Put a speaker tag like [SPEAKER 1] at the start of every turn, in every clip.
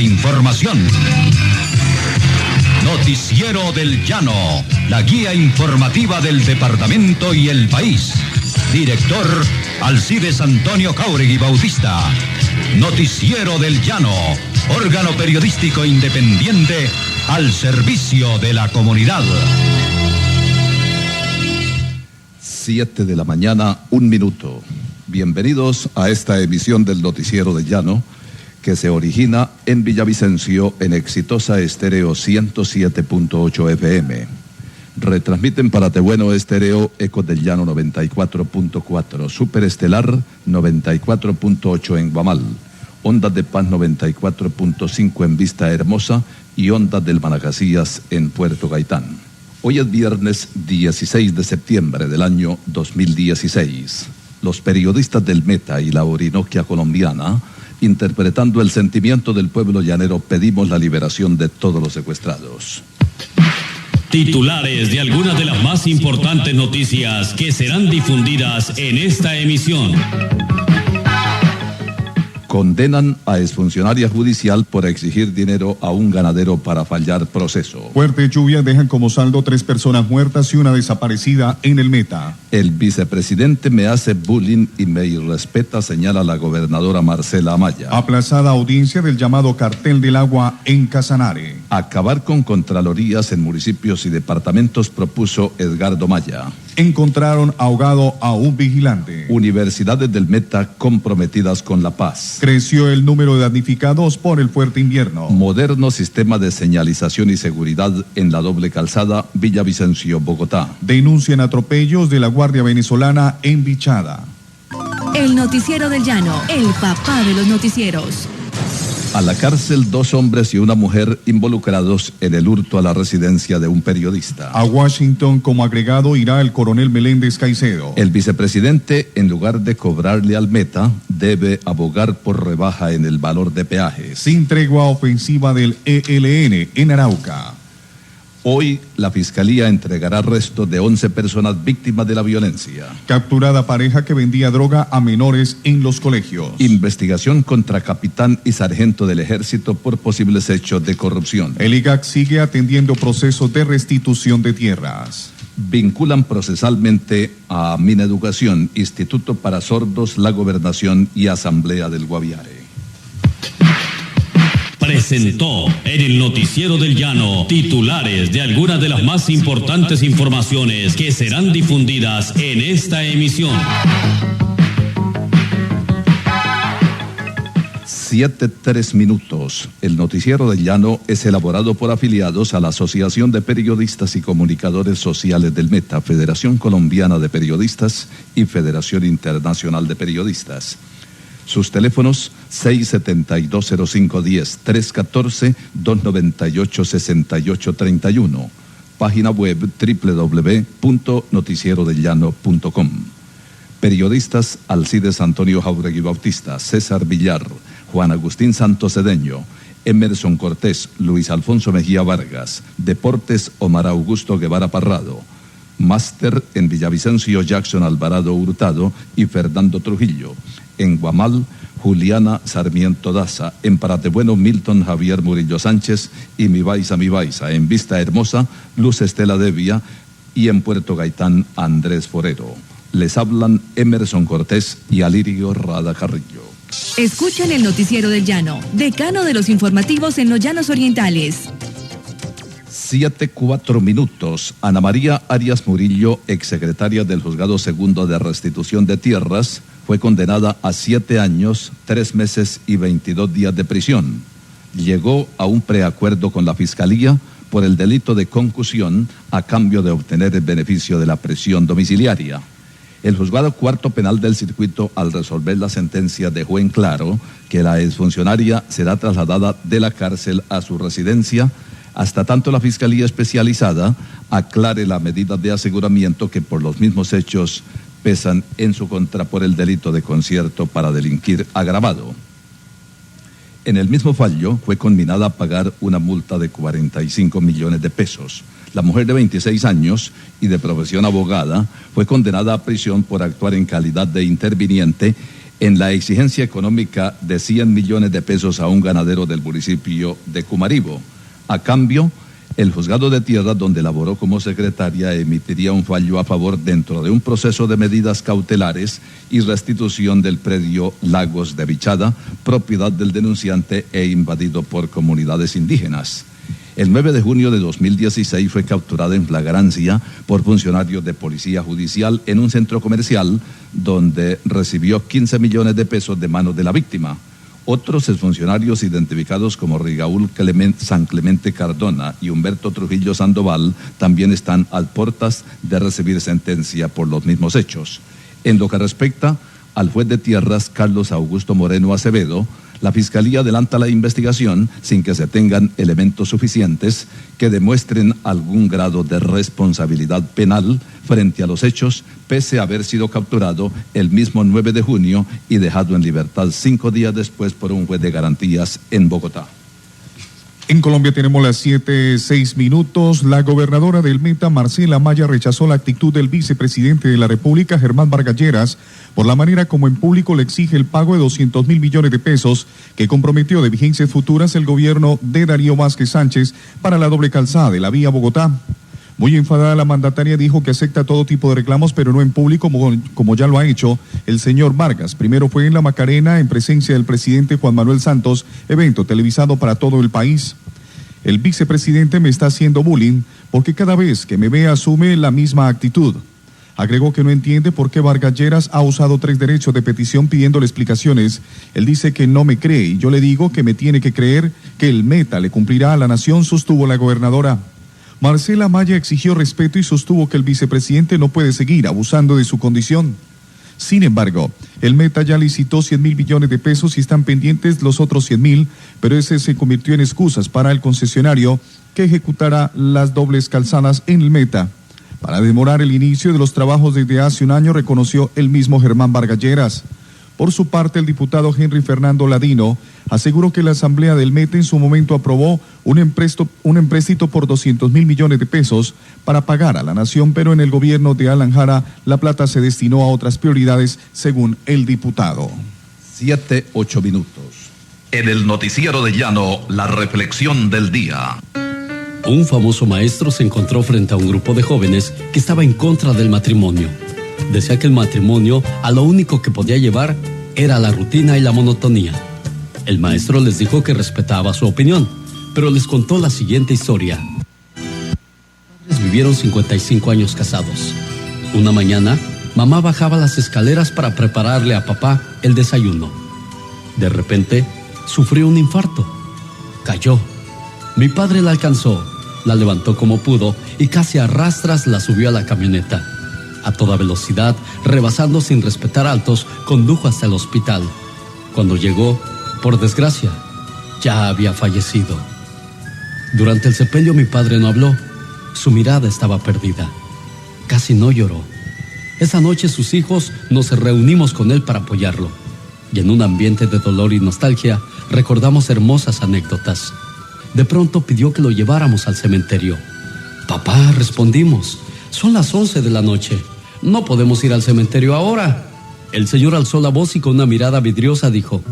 [SPEAKER 1] información. Noticiero del Llano, la guía informativa del departamento y el país. Director Alcides Antonio Jáuregui Bautista. Noticiero del Llano, órgano periodístico independiente al servicio de la comunidad.
[SPEAKER 2] 7 de la mañana, 1 minuto. Bienvenidos a esta emisión del Noticiero del Llano, que se origina en Villavicencio en Exitosa Estéreo 107.8 FM. Retransmiten para Tebueno Estéreo Ecos del Llano 94.4, Superestelar 94.8 en Guamal, Ondas de Paz 94.5 en Vista Hermosa y Ondas del Manacacías en Puerto Gaitán. Hoy es viernes 16 de septiembre del año 2016. Los periodistas del Meta y la Orinoquia colombiana, interpretando el sentimiento del pueblo llanero, pedimos la liberación de todos los secuestrados.
[SPEAKER 3] Titulares de algunas de las más importantes noticias que serán difundidas en esta emisión.
[SPEAKER 2] Condenan a exfuncionaria judicial por exigir dinero a un ganadero para fallar proceso.
[SPEAKER 4] Fuertes lluvias dejan como saldo 3 personas muertas y una desaparecida en el Meta.
[SPEAKER 2] El vicepresidente me hace bullying y me irrespeta, señala la gobernadora Marcela Amaya.
[SPEAKER 4] Aplazada audiencia del llamado cartel del agua en Casanare.
[SPEAKER 2] Acabar con contralorías en municipios y departamentos propuso Edgardo Maya.
[SPEAKER 4] Encontraron ahogado a un vigilante.
[SPEAKER 2] Universidades del Meta comprometidas con la paz.
[SPEAKER 4] Creció el número de damnificados por el fuerte invierno.
[SPEAKER 2] Moderno sistema de señalización y seguridad en la doble calzada Villavicencio, Bogotá.
[SPEAKER 4] Denuncian atropellos de la Guardia Venezolana en Vichada.
[SPEAKER 5] El Noticiero del Llano, el papá de los noticieros.
[SPEAKER 2] A la cárcel 2 hombres y una mujer involucrados en el hurto a la residencia de un periodista.
[SPEAKER 4] A Washington como agregado irá el coronel Meléndez Caicedo.
[SPEAKER 2] El vicepresidente, en lugar de cobrarle al Meta, debe abogar por rebaja en el valor de peajes.
[SPEAKER 4] Sin tregua ofensiva del ELN en Arauca.
[SPEAKER 2] Hoy la Fiscalía entregará restos de 11 personas víctimas de la violencia.
[SPEAKER 4] Capturada pareja que vendía droga a menores en los colegios.
[SPEAKER 2] Investigación contra capitán y sargento del ejército por posibles hechos de corrupción.
[SPEAKER 4] El IGAC sigue atendiendo procesos de restitución de tierras.
[SPEAKER 2] Vinculan procesalmente a Mineducación, Instituto para Sordos, la Gobernación y Asamblea del Guaviare.
[SPEAKER 3] Presentó en el Noticiero del Llano titulares de algunas de las más importantes informaciones que serán difundidas en esta emisión.
[SPEAKER 2] 7:03 minutos. El Noticiero del Llano es elaborado por afiliados a la Asociación de Periodistas y Comunicadores Sociales del Meta, Federación Colombiana de Periodistas y Federación Internacional de Periodistas. Sus teléfonos 672-0510, 314-298-6831. Página web www.noticierodellano.com. Periodistas Alcides Antonio Jáuregui Bautista, César Villar, Juan Agustín Santos Cedeño, Emerson Cortés, Luis Alfonso Mejía Vargas. Deportes Omar Augusto Guevara Parrado. Máster en Villavicencio Jackson Alvarado Hurtado y Fernando Trujillo. En Guamal, Juliana Sarmiento Daza. En Paratebueno, Milton Javier Murillo Sánchez y Mi Baiza. En Vista Hermosa, Luz Estela Devia. Y en Puerto Gaitán, Andrés Forero. Les hablan Emerson Cortés y Alirio Rada Carrillo.
[SPEAKER 5] Escuchan el Noticiero del Llano, decano de los informativos en los Llanos Orientales.
[SPEAKER 2] 7:04 minutos. Ana María Arias Murillo, exsecretaria del Juzgado Segundo de Restitución de Tierras, fue condenada a 7 años, 3 meses y 22 días de prisión. Llegó a un preacuerdo con la Fiscalía por el delito de concusión a cambio de obtener el beneficio de la prisión domiciliaria. El Juzgado Cuarto Penal del Circuito, al resolver la sentencia, dejó en claro que la exfuncionaria será trasladada de la cárcel a su residencia hasta tanto la Fiscalía Especializada aclare la medida de aseguramiento que por los mismos hechos pesan en su contra por el delito de concierto para delinquir agravado. En el mismo fallo fue conminada a pagar una multa de 45 millones de pesos. La mujer de 26 años y de profesión abogada fue condenada a prisión por actuar en calidad de interviniente en la exigencia económica de 100 millones de pesos a un ganadero del municipio de Cumaribo. A cambio, el juzgado de tierra, donde laboró como secretaria, emitiría un fallo a favor dentro de un proceso de medidas cautelares y restitución del predio Lagos de Vichada, propiedad del denunciante e invadido por comunidades indígenas. El 9 de junio de 2016 fue capturada en flagrancia por funcionarios de policía judicial en un centro comercial donde recibió 15 millones de pesos de manos de la víctima. Otros exfuncionarios identificados como Rigaúl San Clemente Cardona y Humberto Trujillo Sandoval también están a puertas de recibir sentencia por los mismos hechos. En lo que respecta al juez de tierras Carlos Augusto Moreno Acevedo, la Fiscalía adelanta la investigación sin que se tengan elementos suficientes que demuestren algún grado de responsabilidad penal frente a los hechos, pese a haber sido capturado el mismo 9 de junio y dejado en libertad 5 días después por un juez de garantías en Bogotá.
[SPEAKER 4] En Colombia tenemos las 7:06. La gobernadora del Meta, Marcela Maya, rechazó la actitud del vicepresidente de la República, Germán Vargas Lleras, por la manera como en público le exige el pago de 200.000 millones de pesos que comprometió de vigencias futuras el gobierno de Darío Vázquez Sánchez para la doble calzada de la vía Bogotá. Muy enfadada, la mandataria dijo que acepta todo tipo de reclamos, pero no en público como ya lo ha hecho el señor Vargas. Primero fue en La Macarena, en presencia del presidente Juan Manuel Santos, evento televisado para todo el país. El vicepresidente me está haciendo bullying porque cada vez que me ve asume la misma actitud. Agregó que no entiende por qué Vargas Lleras ha usado 3 derechos de petición pidiéndole explicaciones. Él dice que no me cree y yo le digo que me tiene que creer que el Meta le cumplirá a la nación, sostuvo la gobernadora. Marcela Maya exigió respeto y sostuvo que el vicepresidente no puede seguir abusando de su condición. Sin embargo, el Meta ya licitó 100.000 millones de pesos y están pendientes los otros 100.000, pero ese se convirtió en excusas para el concesionario que ejecutará las dobles calzadas en el Meta. Para demorar el inicio de los trabajos desde hace un año, reconoció el mismo Germán Vargas Lleras. Por su parte, el diputado Henry Fernando Ladino aseguró que la Asamblea del Meta en su momento aprobó un empréstito por 200.000 millones de pesos para pagar a la nación, pero en el gobierno de Alan Jara la plata se destinó a otras prioridades, según el diputado.
[SPEAKER 2] 7:08. En el noticiero de Llano, la reflexión del día.
[SPEAKER 3] Un famoso maestro se encontró frente a un grupo de jóvenes que estaba en contra del matrimonio. Decía que el matrimonio a lo único que podía llevar era la rutina y la monotonía. El maestro les dijo que respetaba su opinión, pero les contó la siguiente historia. Los padres vivieron 55 años casados. Una mañana, mamá bajaba las escaleras para prepararle a papá el desayuno. De repente, sufrió un infarto. Cayó. Mi padre la alcanzó, la levantó como pudo y casi a rastras la subió a la camioneta. A toda velocidad, rebasando sin respetar altos, condujo hasta el hospital. Cuando llegó, por desgracia, ya había fallecido. Durante el sepelio mi padre no habló. Su mirada estaba perdida. Casi no lloró. Esa noche sus hijos nos reunimos con él para apoyarlo. Y en un ambiente de dolor y nostalgia, recordamos hermosas anécdotas. De pronto pidió que lo lleváramos al cementerio. Papá, respondimos, son las 11 de la noche. No podemos ir al cementerio ahora. El señor alzó la voz y con una mirada vidriosa dijo: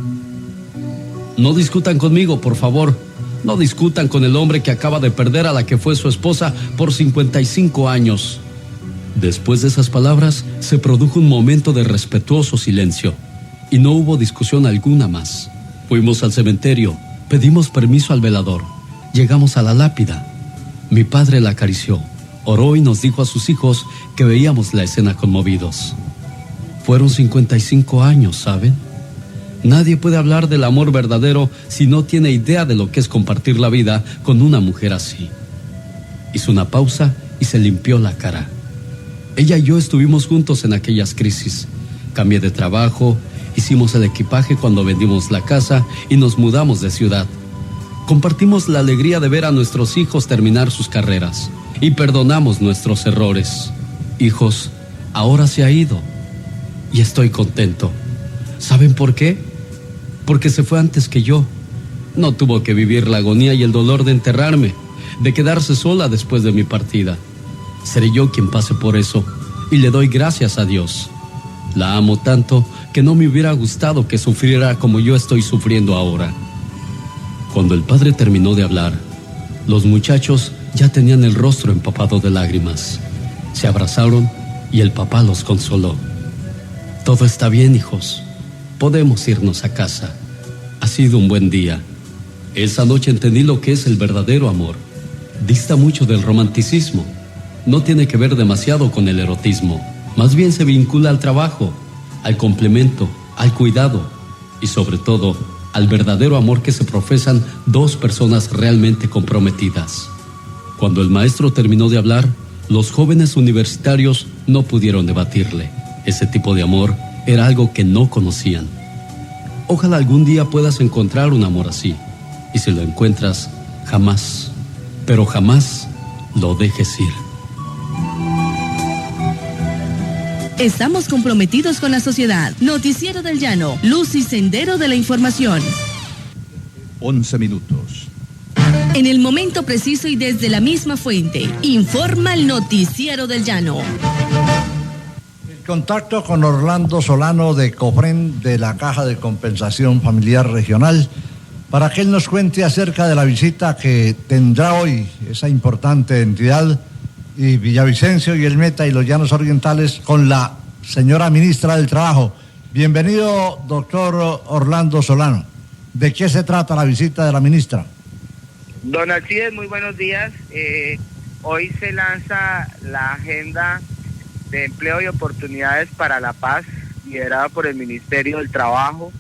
[SPEAKER 3] no discutan conmigo, por favor. No discutan con el hombre que acaba de perder a la que fue su esposa por 55 años. Después de esas palabras, se produjo un momento de respetuoso silencio y no hubo discusión alguna más. Fuimos al cementerio, pedimos permiso al velador. Llegamos a la lápida. Mi padre la acarició, oró y nos dijo a sus hijos que veíamos la escena conmovidos. Fueron 55 años, ¿saben? Nadie puede hablar del amor verdadero si no tiene idea de lo que es compartir la vida con una mujer así. Hizo una pausa y se limpió la cara. Ella y yo estuvimos juntos en aquellas crisis. Cambié de trabajo, hicimos el equipaje cuando vendimos la casa y nos mudamos de ciudad. Compartimos la alegría de ver a nuestros hijos terminar sus carreras y perdonamos nuestros errores. Hijos, ahora se ha ido y estoy contento. ¿Saben por qué? Porque se fue antes que yo. No tuvo que vivir la agonía y el dolor de enterrarme, de quedarse sola después de mi partida. Seré yo quien pase por eso y le doy gracias a Dios. La amo tanto que no me hubiera gustado que sufriera como yo estoy sufriendo ahora. Cuando el padre terminó de hablar, los muchachos ya tenían el rostro empapado de lágrimas. Se abrazaron y el papá los consoló. Todo está bien, hijos. Podemos irnos a casa. Ha sido un buen día. Esa noche entendí lo que es el verdadero amor. Dista mucho del romanticismo. No tiene que ver demasiado con el erotismo. Más bien se vincula al trabajo, al complemento, al cuidado y sobre todo al verdadero amor que se profesan dos personas realmente comprometidas. Cuando el maestro terminó de hablar, los jóvenes universitarios no pudieron debatirle. Ese tipo de amor era algo que no conocían. Ojalá algún día puedas encontrar un amor así. Y si lo encuentras, jamás, pero jamás lo dejes ir.
[SPEAKER 5] Estamos comprometidos con la sociedad. Noticiero del Llano, luz y sendero de la información.
[SPEAKER 2] 11 minutos.
[SPEAKER 5] En el momento preciso y desde la misma fuente, informa el Noticiero del Llano.
[SPEAKER 6] El contacto con Orlando Solano de COFREN, de la Caja de Compensación Familiar Regional, para que él nos cuente acerca de la visita que tendrá hoy esa importante entidad y Villavicencio y el Meta y los Llanos Orientales con la señora ministra del Trabajo. Bienvenido, doctor Orlando Solano. ¿De qué se trata la visita de la ministra?
[SPEAKER 7] Don Alcides, muy buenos días. Hoy se lanza la agenda de empleo y oportunidades para la paz, liderada por el Ministerio del Trabajo.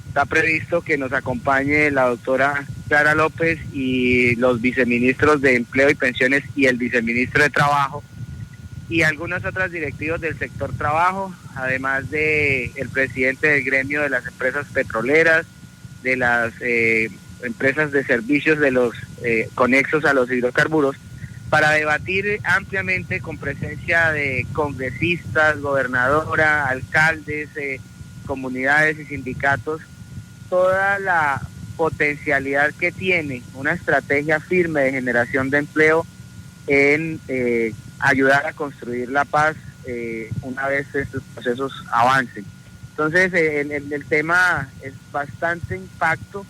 [SPEAKER 7] Está previsto que nos acompañe la doctora Clara López y los viceministros de Empleo y Pensiones y el viceministro de Trabajo y algunos otros directivos del sector trabajo, además de el presidente del gremio de las empresas petroleras, de las empresas de servicios de los conexos a los hidrocarburos, para debatir ampliamente con presencia de congresistas, gobernadora, alcaldes, comunidades y sindicatos, toda la potencialidad que tiene una estrategia firme de generación de empleo en ayudar a construir la paz una vez estos procesos avancen. Entonces, el tema es bastante impacto.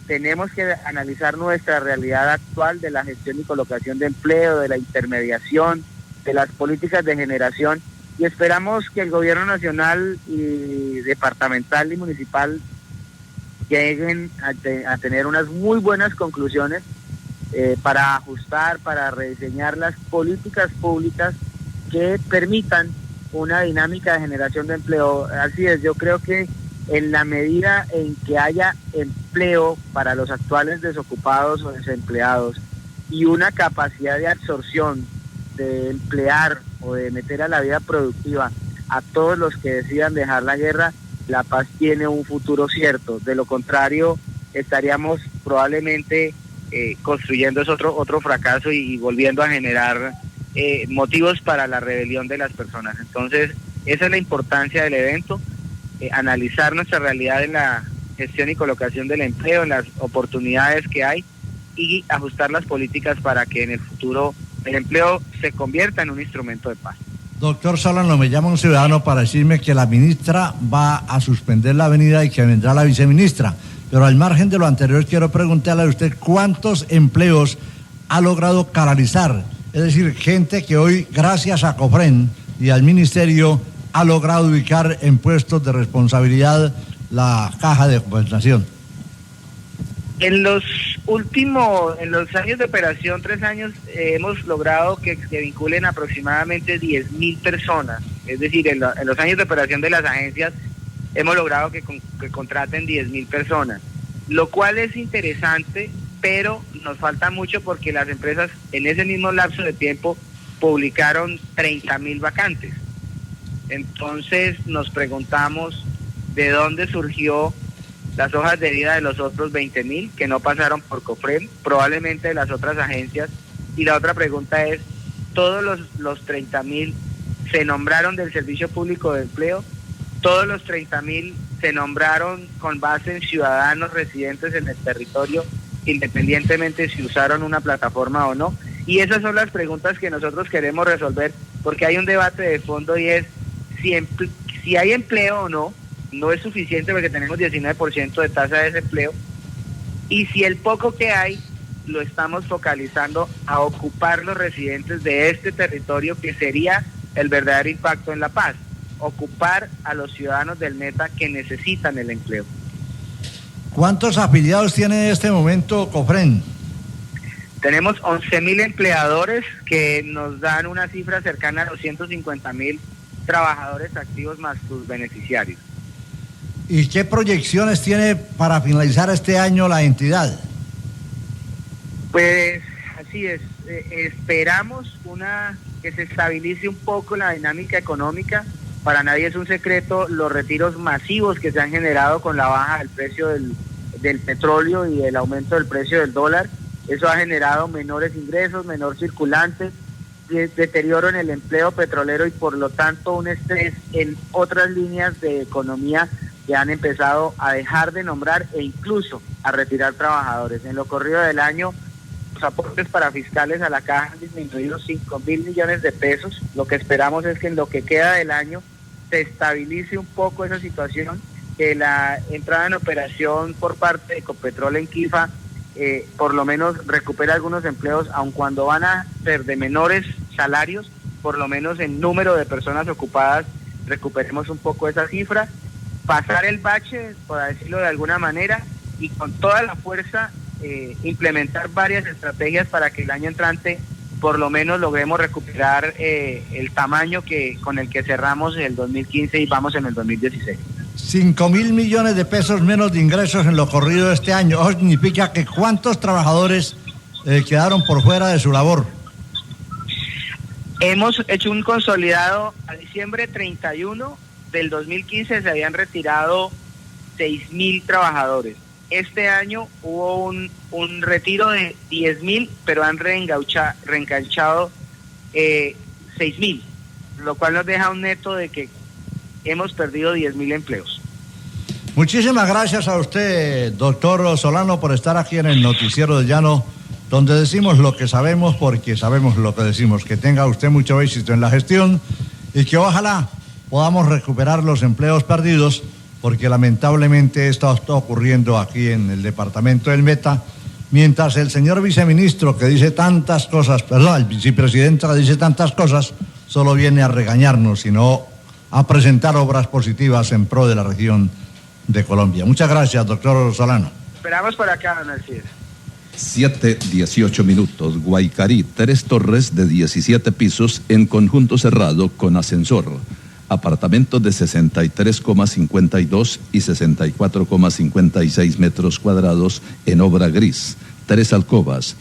[SPEAKER 7] Tenemos que analizar nuestra realidad actual de la gestión y colocación de empleo, de la intermediación, de las políticas de generación, y esperamos que el gobierno nacional y departamental y municipal lleguen a tener unas muy buenas conclusiones para ajustar, para rediseñar las políticas públicas que permitan una dinámica de generación de empleo. Así es, yo creo que en la medida en que haya empleo para los actuales desocupados o desempleados y una capacidad de absorción, de emplear o de meter a la vida productiva a todos los que decidan dejar la guerra, la paz tiene un futuro cierto. De lo contrario, estaríamos probablemente construyendo otro fracaso y volviendo a generar motivos para la rebelión de las personas. Entonces, esa es la importancia del evento, analizar nuestra realidad en la gestión y colocación del empleo, en las oportunidades que hay y ajustar las políticas para que en el futuro el empleo se convierta en un instrumento de paz.
[SPEAKER 6] Doctor Solano, me llama un ciudadano para decirme que la ministra va a suspender la avenida y que vendrá la viceministra. Pero al margen de lo anterior, quiero preguntarle a usted cuántos empleos ha logrado canalizar. Es decir, gente que hoy, gracias a COFREN y al ministerio, ha logrado ubicar en puestos de responsabilidad la Caja de Compensación.
[SPEAKER 7] En los años de operación, 3 años, hemos logrado que vinculen aproximadamente 10.000 personas. Es decir, en los años de operación de las agencias hemos logrado que contraten 10.000 personas, lo cual es interesante, pero nos falta mucho porque las empresas en ese mismo lapso de tiempo publicaron 30.000 vacantes. Entonces nos preguntamos de dónde surgió las hojas de vida de los otros 20.000 que no pasaron por COFREN, probablemente de las otras agencias. Y la otra pregunta es, ¿todos los 30.000 se nombraron del Servicio Público de Empleo? ¿Todos los 30.000 se nombraron con base en ciudadanos residentes en el territorio, independientemente si usaron una plataforma o no? Y esas son las preguntas que nosotros queremos resolver, porque hay un debate de fondo y es si hay empleo o no. No es suficiente porque tenemos 19% de tasa de desempleo, y si el poco que hay lo estamos focalizando a ocupar los residentes de este territorio, que sería el verdadero impacto en la paz, ocupar a los ciudadanos del Meta que necesitan el empleo.
[SPEAKER 6] ¿Cuántos afiliados tiene en este momento Cofren?
[SPEAKER 7] Tenemos 11.000 empleadores que nos dan una cifra cercana a los 150.000 trabajadores activos más sus beneficiarios.
[SPEAKER 6] ¿Y qué proyecciones tiene para finalizar este año la entidad?
[SPEAKER 7] Pues así es, esperamos que se estabilice un poco la dinámica económica. Para nadie es un secreto los retiros masivos que se han generado con la baja del precio del petróleo y el aumento del precio del dólar. Eso ha generado menores ingresos, menor circulante, deterioro en el empleo petrolero y por lo tanto un estrés en otras líneas de economía que han empezado a dejar de nombrar e incluso a retirar trabajadores. En lo corrido del año, los aportes para fiscales a la caja han disminuido 5.000 millones de pesos. Lo que esperamos es que en lo que queda del año se estabilice un poco esa situación, que la entrada en operación por parte de Ecopetrol en Quifa por lo menos recupere algunos empleos, aun cuando van a ser de menores salarios, por lo menos en número de personas ocupadas recuperemos un poco esa cifra, pasar el bache, por decirlo de alguna manera, y con toda la fuerza implementar varias estrategias para que el año entrante por lo menos logremos recuperar el tamaño con el que cerramos el 2015 y vamos en el 2016.
[SPEAKER 6] 5.000 millones de pesos menos de ingresos en lo corrido de este año. Eso significa que ¿cuántos trabajadores quedaron por fuera de su labor?
[SPEAKER 7] Hemos hecho un consolidado a diciembre 31 del 2015, se habían retirado 6.000 trabajadores. Este año hubo un retiro de 10.000, pero han reenganchado 6.000, lo cual nos deja un neto de que hemos perdido 10.000 empleos.
[SPEAKER 6] Muchísimas gracias a usted, doctor Solano, por estar aquí en el Noticiero del Llano, donde decimos lo que sabemos porque sabemos lo que decimos. Que tenga usted mucho éxito en la gestión y que ojalá podamos recuperar los empleos perdidos, porque lamentablemente esto está ocurriendo aquí en el departamento del Meta, mientras el señor viceministro que dice tantas cosas, el vicepresidente que dice tantas cosas, solo viene a regañarnos y no a presentar obras positivas en pro de la región de Colombia. Muchas gracias, doctor Solano.
[SPEAKER 7] Esperamos por acá, don Alcides.
[SPEAKER 2] 7:18. Guaycarí, 3 torres de 17 pisos en conjunto cerrado con ascensor. Apartamentos de 63,52 y 64,56 metros cuadrados en obra gris. 3 alcobas,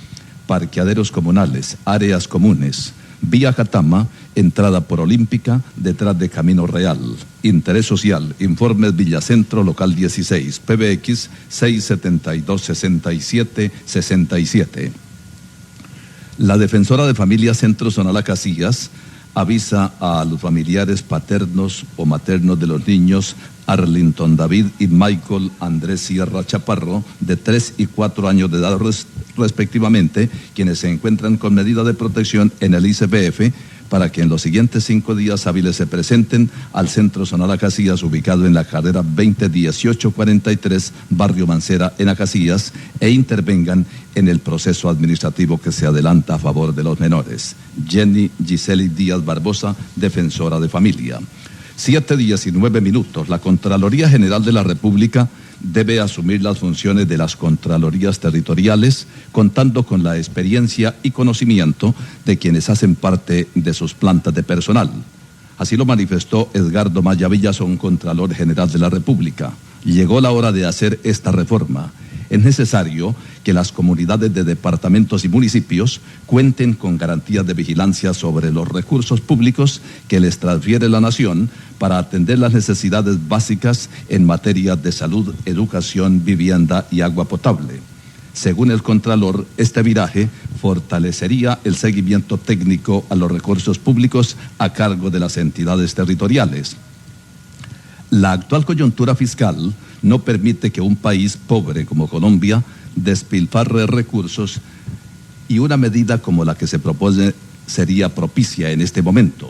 [SPEAKER 2] parqueaderos comunales, áreas comunes. Vía Catama, entrada por Olímpica, detrás de Camino Real. Interés social, informes Villacentro, local 16, PBX 672-6767. La defensora de familia Centro Zonal Casillas avisa a los familiares paternos o maternos de los niños Arlington David y Michael Andrés Sierra Chaparro, de 3 y 4 años de edad respectivamente, quienes se encuentran con medida de protección en el ICBF, para que en los siguientes 5 días hábiles se presenten al Centro Zonal Acacias, ubicado en la carrera 201843, Barrio Mancera, en Acacias, e intervengan en el proceso administrativo que se adelanta a favor de los menores. Jenny Giseli Díaz Barbosa, defensora de familia. 7:19. La Contraloría General de la República debe asumir las funciones de las Contralorías territoriales, contando con la experiencia y conocimiento de quienes hacen parte de sus plantas de personal. Así lo manifestó Edgardo Maya Villazón, Contralor General de la República. Llegó la hora de hacer esta reforma. Es necesario que las comunidades de departamentos y municipios cuenten con garantías de vigilancia sobre los recursos públicos que les transfiere la nación para atender las necesidades básicas en materia de salud, educación, vivienda y agua potable. Según el Contralor, este viraje fortalecería el seguimiento técnico a los recursos públicos a cargo de las entidades territoriales. La actual coyuntura fiscal no permite que un país pobre como Colombia despilfarre recursos, y una medida como la que se propone sería propicia en este momento.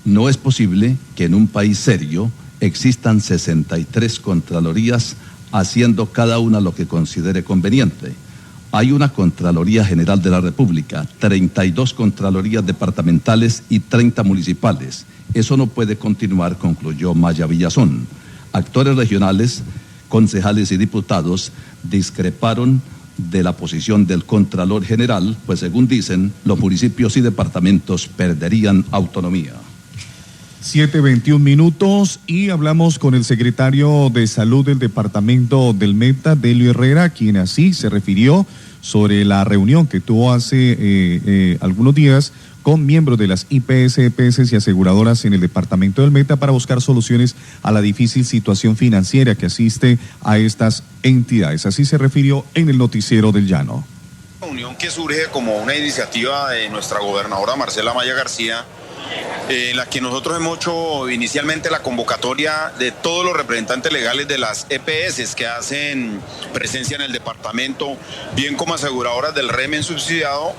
[SPEAKER 2] No es posible que en un país serio existan 63 contralorías haciendo cada una lo que considere conveniente. Hay una Contraloría General de la República, 32 Contralorías departamentales y 30 municipales. Eso no puede continuar, concluyó Maya Villazón. Actores regionales, concejales y diputados discreparon de la posición del Contralor General, pues según dicen, los municipios y departamentos perderían autonomía.
[SPEAKER 4] 7:21 y hablamos con el secretario de Salud del departamento del Meta, Delio Herrera, quien así se refirió sobre la reunión que tuvo hace algunos días con miembros de las IPS, EPS y aseguradoras en el departamento del Meta para buscar soluciones a la difícil situación financiera que asiste a estas entidades. Así se refirió en el Noticiero del Llano.
[SPEAKER 8] Reunión que surge como una iniciativa de nuestra gobernadora Marcela Maya García, en la que nosotros hemos hecho inicialmente la convocatoria de todos los representantes legales de las EPS que hacen presencia en el departamento, bien como aseguradoras del régimen subsidiado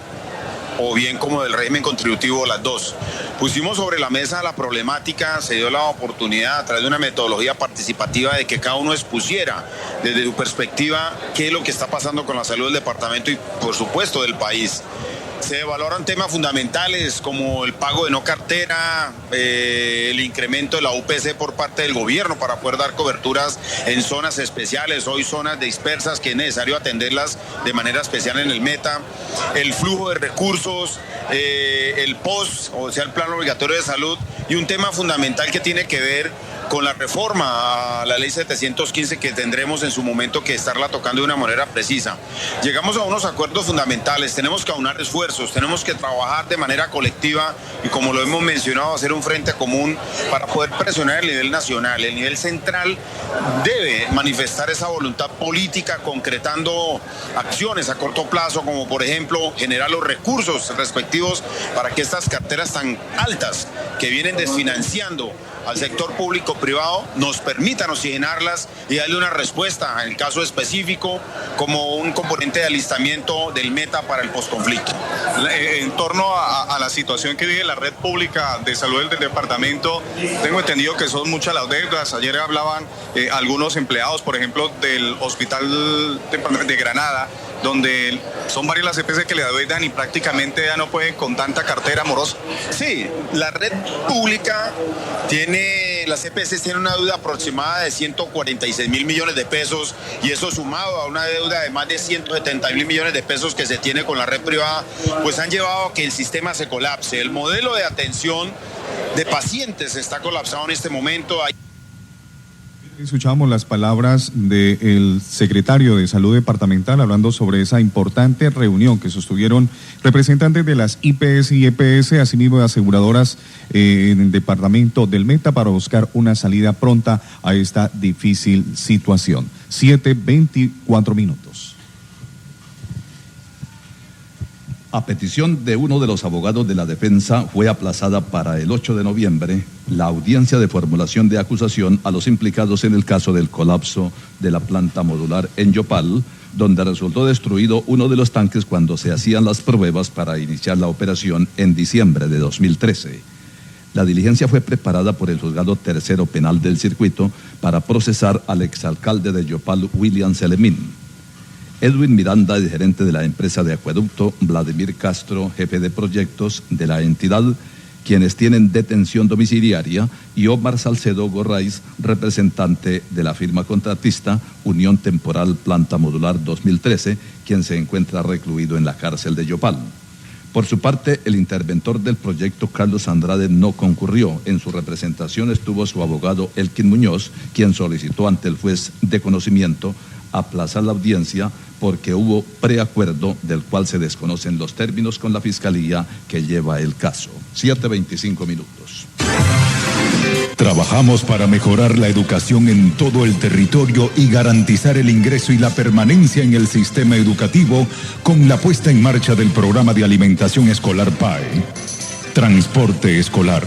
[SPEAKER 8] o bien como del régimen contributivo, las dos. Pusimos sobre la mesa la problemática, se dio la oportunidad a través de una metodología participativa de que cada uno expusiera desde su perspectiva qué es lo que está pasando con la salud del departamento y por supuesto del país. Se valoran temas fundamentales como el pago de no cartera, el incremento de la UPC por parte del gobierno para poder dar coberturas en zonas especiales, hoy zonas dispersas que es necesario atenderlas de manera especial en el Meta, el flujo de recursos, el POS, o sea, el Plan Obligatorio de Salud, y un tema fundamental que tiene que ver con la reforma a la ley 715 que tendremos en su momento que estarla tocando de una manera precisa. Llegamos a unos acuerdos fundamentales, tenemos que aunar esfuerzos, tenemos que trabajar de manera colectiva y como lo hemos mencionado, hacer un frente común para poder presionar el nivel nacional. El nivel central debe manifestar esa voluntad política concretando acciones a corto plazo, como por ejemplo generar los recursos respectivos para que estas carteras tan altas que vienen desfinanciando al sector público-privado nos permitan oxigenarlas y darle una respuesta, en el caso específico, como un componente de alistamiento del Meta para el posconflicto.
[SPEAKER 9] En torno a la situación que vive la red pública de salud del departamento, tengo entendido que son muchas las deudas. Ayer hablaban algunos empleados, por ejemplo, del Hospital de Granada, donde son varias las EPS que le adeudan y prácticamente ya no pueden con tanta cartera morosa.
[SPEAKER 8] Sí, la red pública las EPS tienen una deuda aproximada de 146.000 millones de pesos y eso sumado a una deuda de más de 170.000 millones de pesos que se tiene con la red privada, pues han llevado a que el sistema se colapse. El modelo de atención de pacientes está colapsado en este momento.
[SPEAKER 4] Escuchamos las palabras del secretario de Salud Departamental hablando sobre esa importante reunión que sostuvieron representantes de las IPS y EPS, asimismo de aseguradoras en el departamento del Meta para buscar una salida pronta a esta difícil situación. 7:24.
[SPEAKER 2] A petición de uno de los abogados de la defensa, fue aplazada para el 8 de noviembre la audiencia de formulación de acusación a los implicados en el caso del colapso de la planta modular en Yopal, donde resultó destruido uno de los tanques cuando se hacían las pruebas para iniciar la operación en diciembre de 2013. La diligencia fue preparada por el Juzgado Tercero Penal del Circuito para procesar al exalcalde de Yopal, William Selemín. Edwin Miranda, el gerente de la empresa de acueducto, Vladimir Castro, jefe de proyectos de la entidad, quienes tienen detención domiciliaria, y Omar Salcedo Gorraiz, representante de la firma contratista Unión Temporal Planta Modular 2013, quien se encuentra recluido en la cárcel de Yopal. Por su parte, el interventor del proyecto, Carlos Andrade, no concurrió. En su representación estuvo su abogado Elkin Muñoz, quien solicitó ante el juez de conocimiento aplazar la audiencia porque hubo preacuerdo del cual se desconocen los términos con la fiscalía que lleva el caso. 7:25.
[SPEAKER 1] Trabajamos para mejorar la educación en todo el territorio y garantizar el ingreso y la permanencia en el sistema educativo con la puesta en marcha del programa de alimentación escolar PAE, transporte escolar,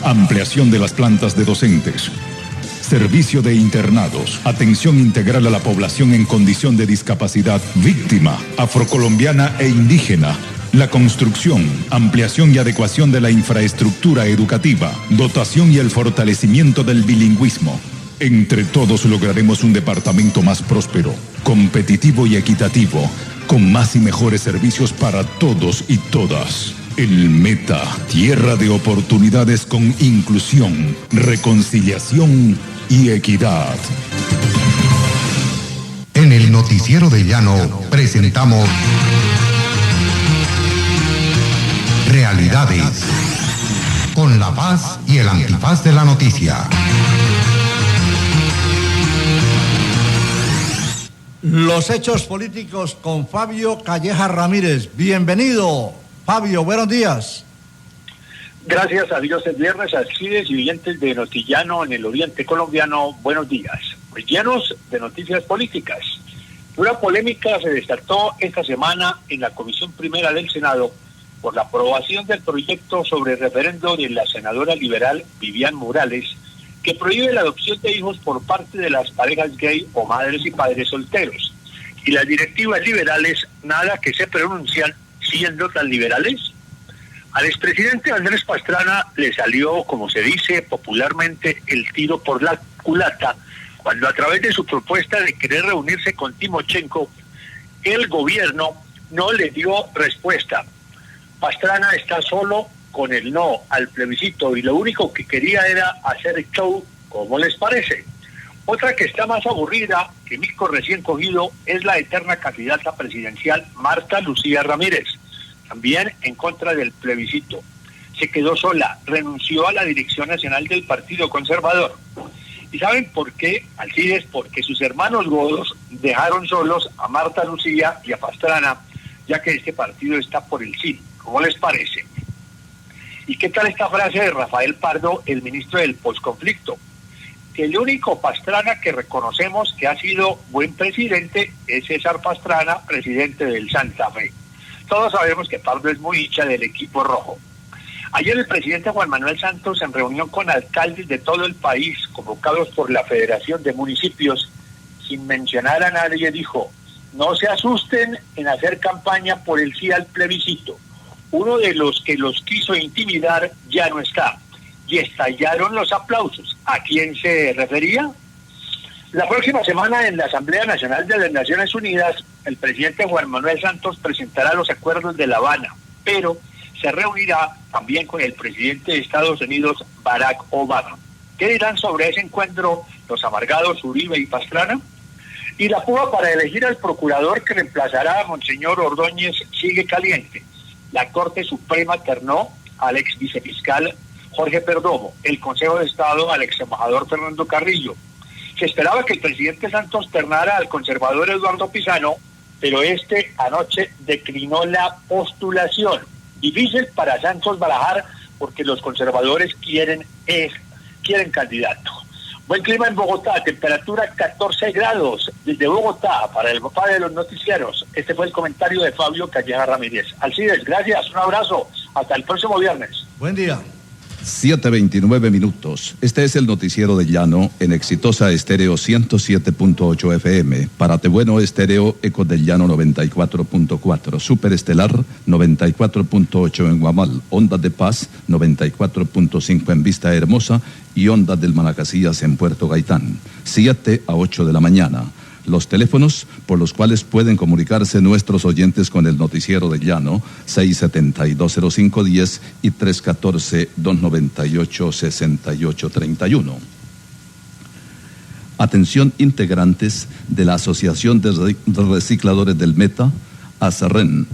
[SPEAKER 1] ampliación de las plantas de docentes, servicio de internados, atención integral a la población en condición de discapacidad, víctima, afrocolombiana e indígena,
[SPEAKER 10] La construcción, ampliación y adecuación de la infraestructura educativa, dotación y el fortalecimiento del bilingüismo. Entre todos lograremos un departamento más próspero, competitivo y equitativo, con más y mejores servicios para todos y todas. El Meta, tierra de oportunidades con inclusión, reconciliación y equidad.
[SPEAKER 11] En el Noticiero de Llano presentamos Realidades, con la paz y el antifaz de la noticia.
[SPEAKER 6] Los hechos políticos con Fabio Calleja Ramírez. Bienvenido, Fabio, buenos días.
[SPEAKER 12] Gracias a Dios, es viernes, Alcides y oyentes de Notillano en el oriente colombiano, buenos días. Pues llenos de noticias políticas. Una polémica se desató esta semana en la Comisión Primera del Senado por la aprobación del proyecto sobre el referendo de la senadora liberal Vivian Morales, que prohíbe la adopción de hijos por parte de las parejas gay o madres y padres solteros. Y las directivas liberales, nada que se pronuncian siendo tan liberales. Al expresidente Andrés Pastrana le salió, como se dice popularmente, el tiro por la culata, cuando a través de su propuesta de querer reunirse con Timochenko, el gobierno no le dio respuesta. Pastrana está solo con el no al plebiscito y lo único que quería era hacer show, como les parece. Otra que está más aburrida que Mico recién cogido es la eterna candidata presidencial Marta Lucía Ramírez, también en contra del plebiscito. Se quedó sola, renunció a la dirección nacional del Partido Conservador. ¿Y saben por qué, Alcides? Porque sus hermanos godos dejaron solos a Marta Lucía y a Pastrana, ya que este partido está por el sí. ¿Cómo les parece? ¿Y qué tal esta frase de Rafael Pardo, el ministro del posconflicto? Que el único Pastrana que reconocemos que ha sido buen presidente es César Pastrana, presidente del Santa Fe. Todos sabemos que Pardo es muy hincha del equipo rojo. Ayer el presidente Juan Manuel Santos, en reunión con alcaldes de todo el país, convocados por la Federación de Municipios, sin mencionar a nadie, dijo: no se asusten en hacer campaña por el sí al plebiscito. Uno de los que los quiso intimidar ya no está. Y estallaron los aplausos. ¿A quién se refería? La próxima semana en la Asamblea Nacional de las Naciones Unidas, el presidente Juan Manuel Santos presentará los acuerdos de La Habana, pero se reunirá también con el presidente de Estados Unidos, Barack Obama. ¿Qué dirán sobre ese encuentro los amargados Uribe y Pastrana? Y la púa para elegir al procurador que reemplazará a Monseñor Ordóñez sigue caliente. La Corte Suprema ternó al ex vicefiscal Jorge Perdomo, el Consejo de Estado al ex embajador Fernando Carrillo. Se esperaba que el presidente Santos ternara al conservador Eduardo Pisano, pero este anoche declinó la postulación. Difícil para Santos barajar porque los conservadores quieren candidato. Buen clima en Bogotá, temperatura 14 grados desde Bogotá para el papá de los noticieros. Este fue el comentario de Fabio Calleja Ramírez. Alcides, gracias, un abrazo, hasta el próximo viernes.
[SPEAKER 6] Buen día.
[SPEAKER 2] 7:29 minutos. Este es el Noticiero de Llano en Exitosa Estéreo 107.8 FM. Parate Bueno Estéreo, Eco del Llano 94.4. Super Estelar 94.8 en Guamal. Ondas de Paz 94.5 en Vista Hermosa y Ondas del Manacacías en Puerto Gaitán. 7 a 8 de la mañana. Los teléfonos por los cuales pueden comunicarse nuestros oyentes con el Noticiero de Llano, 672-0510 y 314-298-6831. Atención integrantes de la Asociación de Recicladores del Meta, ASREN,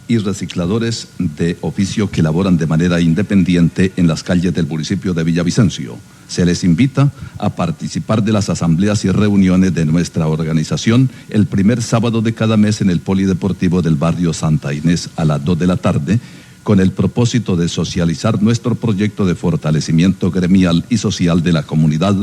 [SPEAKER 2] y recicladores de oficio que laboran de manera independiente en las calles del municipio de Villavicencio. Se les invita a participar de las asambleas y reuniones de nuestra organización el primer sábado de cada mes en el Polideportivo del barrio Santa Inés a las 2 de la tarde, con el propósito de socializar nuestro proyecto de fortalecimiento gremial y social de la comunidad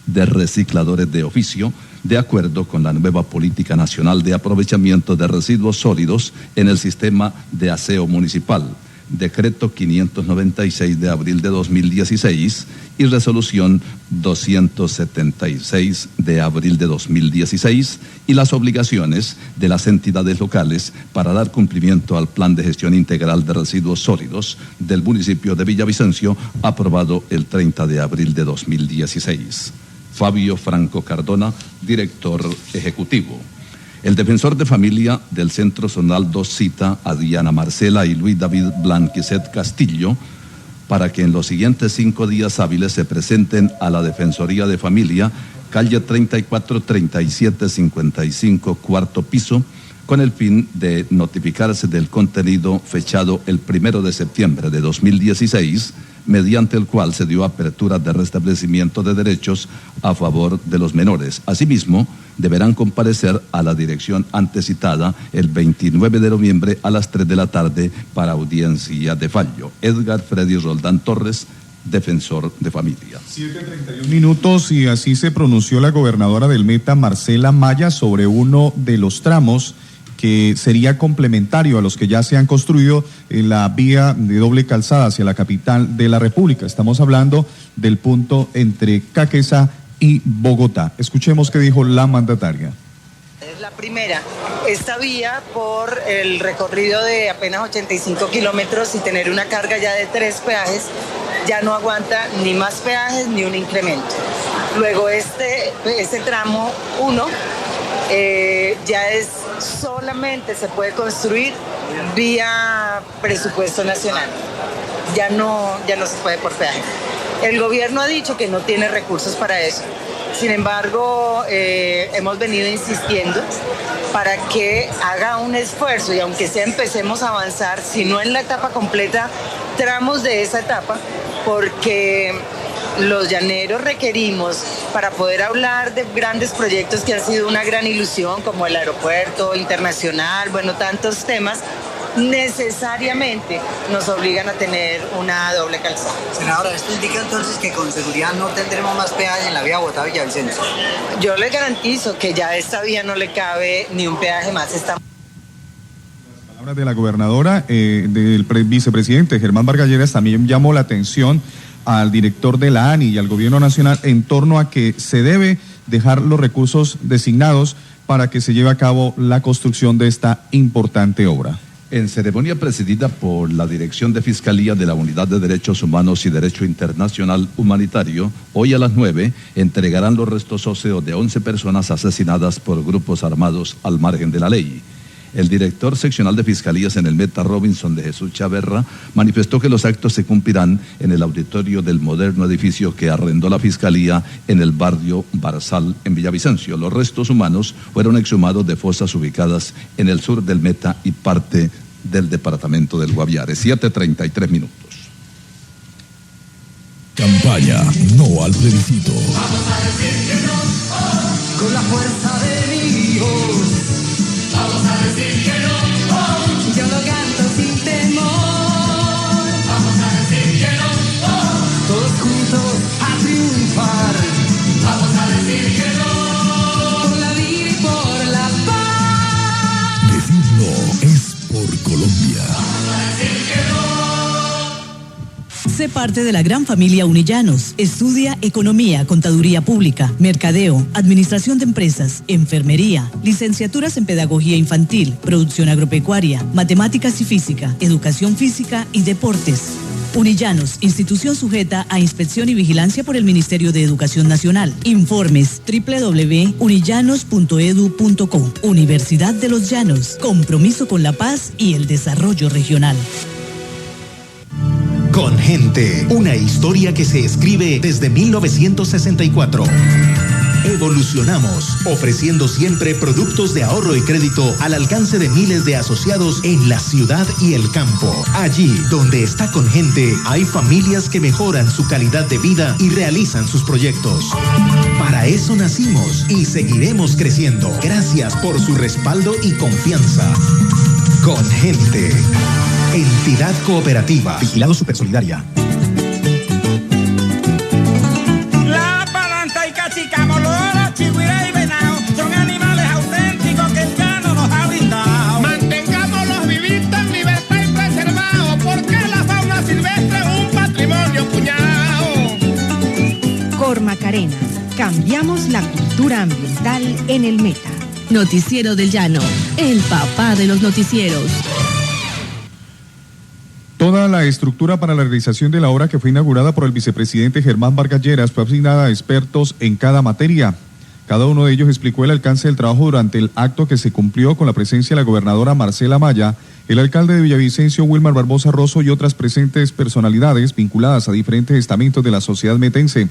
[SPEAKER 2] de recicladores de oficio, de acuerdo con la nueva Política Nacional de Aprovechamiento de Residuos Sólidos en el Sistema de Aseo Municipal, Decreto 596 de abril de 2016 y Resolución 276 de abril de 2016 y las obligaciones de las entidades locales para dar cumplimiento al Plan de Gestión Integral de Residuos Sólidos del municipio de Villavicencio, aprobado el 30 de abril de 2016. Fabio Franco Cardona, director ejecutivo. El defensor de familia del Centro Zonal 2 cita a Diana Marcela y Luis David Blanquiset Castillo para que en los siguientes 5 días hábiles se presenten a la Defensoría de Familia, calle 34 37 55, cuarto piso, con el fin de notificarse del contenido fechado el 1 de septiembre de 2016, mediante el cual se dio apertura de restablecimiento de derechos a favor de los menores. Asimismo, deberán comparecer a la dirección antecitada el 29 de noviembre a las 3 de la tarde para audiencia de fallo. Edgar Freddy Roldán Torres, defensor de familia.
[SPEAKER 4] 7:31 minutos y así se pronunció la gobernadora del Meta, Marcela Maya, sobre uno de los tramos que sería complementario a los que ya se han construido en la vía de doble calzada hacia la capital de la República. Estamos hablando del punto entre Caqueza y Bogotá. Escuchemos qué dijo la mandataria.
[SPEAKER 13] Es la primera. Esta vía, por el recorrido de apenas 85 kilómetros y tener una carga ya de 3 peajes, ya no aguanta ni más peajes ni un incremento. Luego este tramo 1 ya es solamente se puede construir vía presupuesto nacional. Ya no se puede por peaje. El gobierno ha dicho que no tiene recursos para eso. Sin embargo, hemos venido insistiendo para que haga un esfuerzo y aunque sea empecemos a avanzar, si no en la etapa completa, tramos de esa etapa, porque los llaneros requerimos, para poder hablar de grandes proyectos que han sido una gran ilusión, como el aeropuerto internacional, bueno, tantos temas, necesariamente nos obligan a tener una doble calzada.
[SPEAKER 14] Senadora, esto indica entonces que con seguridad no tendremos más peaje en la vía Bogotá-Villavicencio.
[SPEAKER 13] Yo le garantizo que ya a esta vía no le cabe ni un peaje más.
[SPEAKER 4] Palabras de la gobernadora, del vicepresidente Germán Vargas Lleras, también llamó la atención al director de la ANI y al gobierno nacional en torno a que se debe dejar los recursos designados para que se lleve a cabo la construcción de esta importante obra.
[SPEAKER 2] En ceremonia presidida por la Dirección de Fiscalía de la Unidad de Derechos Humanos y Derecho Internacional Humanitario, hoy a las 9 entregarán los restos óseos de 11 personas asesinadas por grupos armados al margen de la ley. El director seccional de Fiscalías en el Meta, Robinson de Jesús Chaverra, manifestó que los actos se cumplirán en el auditorio del moderno edificio que arrendó la Fiscalía en el barrio Barzal, en Villavicencio. Los restos humanos fueron exhumados de fosas ubicadas en el sur del Meta y parte del departamento del Guaviare. 7:33 minutos.
[SPEAKER 10] Campaña No al Plebiscito.
[SPEAKER 15] Vamos a decir que no, con la fuerza de Dios. Vamos a decir que no, yo lo canto sin temor. Vamos a decir que no, todos juntos a triunfar. Vamos a decir que no, por la vida y por la paz.
[SPEAKER 10] Decir no es por Colombia.
[SPEAKER 15] Vamos a decir que no.
[SPEAKER 5] Sé parte de la gran familia Unillanos. Estudia Economía, Contaduría Pública, Mercadeo, Administración de Empresas, Enfermería, licenciaturas en Pedagogía Infantil, Producción Agropecuaria, Matemáticas y Física, Educación Física y Deportes. Unillanos, institución sujeta a inspección y vigilancia por el Ministerio de Educación Nacional. Informes www.unillanos.edu.co. Universidad de los Llanos. Compromiso con la paz y el desarrollo regional.
[SPEAKER 16] Con Gente, una historia que se escribe desde 1964. Evolucionamos, ofreciendo siempre productos de ahorro y crédito al alcance de miles de asociados en la ciudad y el campo. Allí, donde está Con Gente, hay familias que mejoran su calidad de vida y realizan sus proyectos. Para eso nacimos y seguiremos creciendo. Gracias por su respaldo y confianza. Con Gente. Entidad cooperativa. Vigilado Supersolidaria.
[SPEAKER 15] La palanca y cachicamo, loro, chigüira y venado son animales auténticos que el llano nos ha brindado. Mantengámoslos vivir en libertad y preservados, porque
[SPEAKER 17] Macarena. Cambiamos la cultura ambiental en el Meta.
[SPEAKER 5] Noticiero del Llano, el papá de los noticieros.
[SPEAKER 4] Toda la estructura para la realización de la obra que fue inaugurada por el vicepresidente Germán Vargas Lleras fue asignada a expertos en cada materia. Cada uno de ellos explicó el alcance del trabajo durante el acto que se cumplió con la presencia de la gobernadora Marcela Maya, el alcalde de Villavicencio Wilmar Barbosa Rosso y otras presentes personalidades vinculadas a diferentes estamentos de la sociedad metense.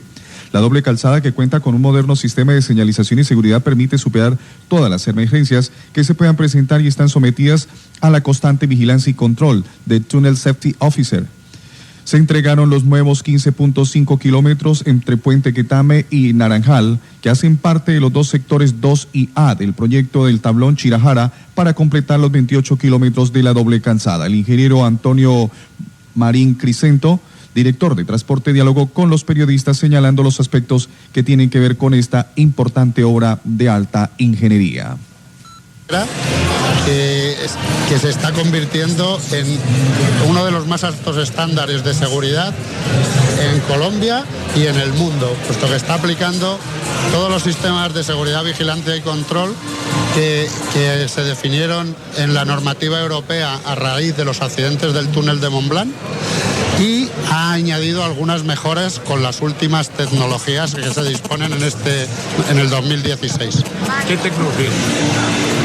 [SPEAKER 4] La doble calzada, que cuenta con un moderno sistema de señalización y seguridad, permite superar todas las emergencias que se puedan presentar y están sometidas a la constante vigilancia y control del Tunnel Safety Officer. Se entregaron los nuevos 15.5 kilómetros entre Puente Quetame y Naranjal, que hacen parte de los dos sectores 2 y A del proyecto del tablón Chirajara, para completar los 28 kilómetros de la doble calzada. El ingeniero Antonio Marín Crisento, director de Transporte, dialogó con los periodistas señalando los aspectos que tienen que ver con esta importante obra de alta ingeniería.
[SPEAKER 18] Que se está convirtiendo en uno de los más altos estándares de seguridad en Colombia y en el mundo, puesto que está aplicando todos los sistemas de seguridad, vigilancia y control que se definieron en la normativa europea a raíz de los accidentes del túnel de Montblanc, y ha añadido algunas mejoras con las últimas tecnologías que se disponen en el 2016.
[SPEAKER 19] ¿Qué tecnologías?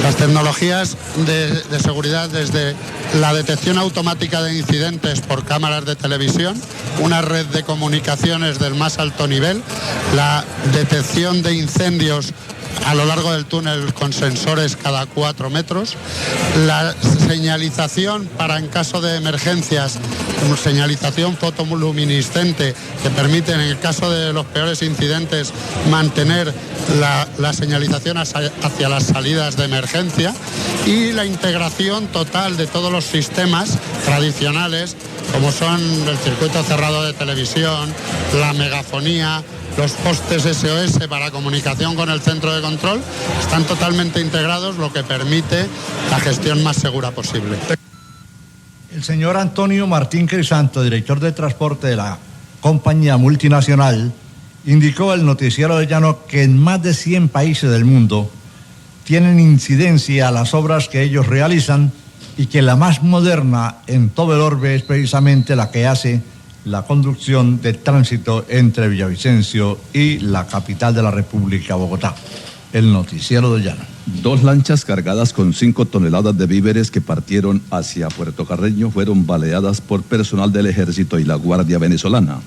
[SPEAKER 18] Las tecnologías de seguridad, desde la detección automática de incidentes por cámaras de televisión, una red de comunicaciones del más alto nivel, la detección de incendios a lo largo del túnel con sensores cada 4 metros, la señalización para en caso de emergencias, señalización fotoluminiscente que permite en el caso de los peores incidentes mantener la señalización hacia las salidas de emergencia, y la integración total de todos los sistemas tradicionales como son el circuito cerrado de televisión, la megafonía, los postes SOS para comunicación con el centro de control, están totalmente integrados, lo que permite la gestión más segura posible.
[SPEAKER 6] El señor Antonio Martín Crisanto, director de transporte de la compañía multinacional, indicó al Noticiero del Llano que en más de 100 países del mundo tienen incidencia a las obras que ellos realizan, y que la más moderna en todo el orbe es precisamente la que hace la conducción de tránsito entre Villavicencio y la capital de la República, Bogotá. El Noticiero del Llano.
[SPEAKER 2] 2 lanchas cargadas con 5 toneladas de víveres que partieron hacia Puerto Carreño fueron baleadas por personal del Ejército y la Guardia Venezolana.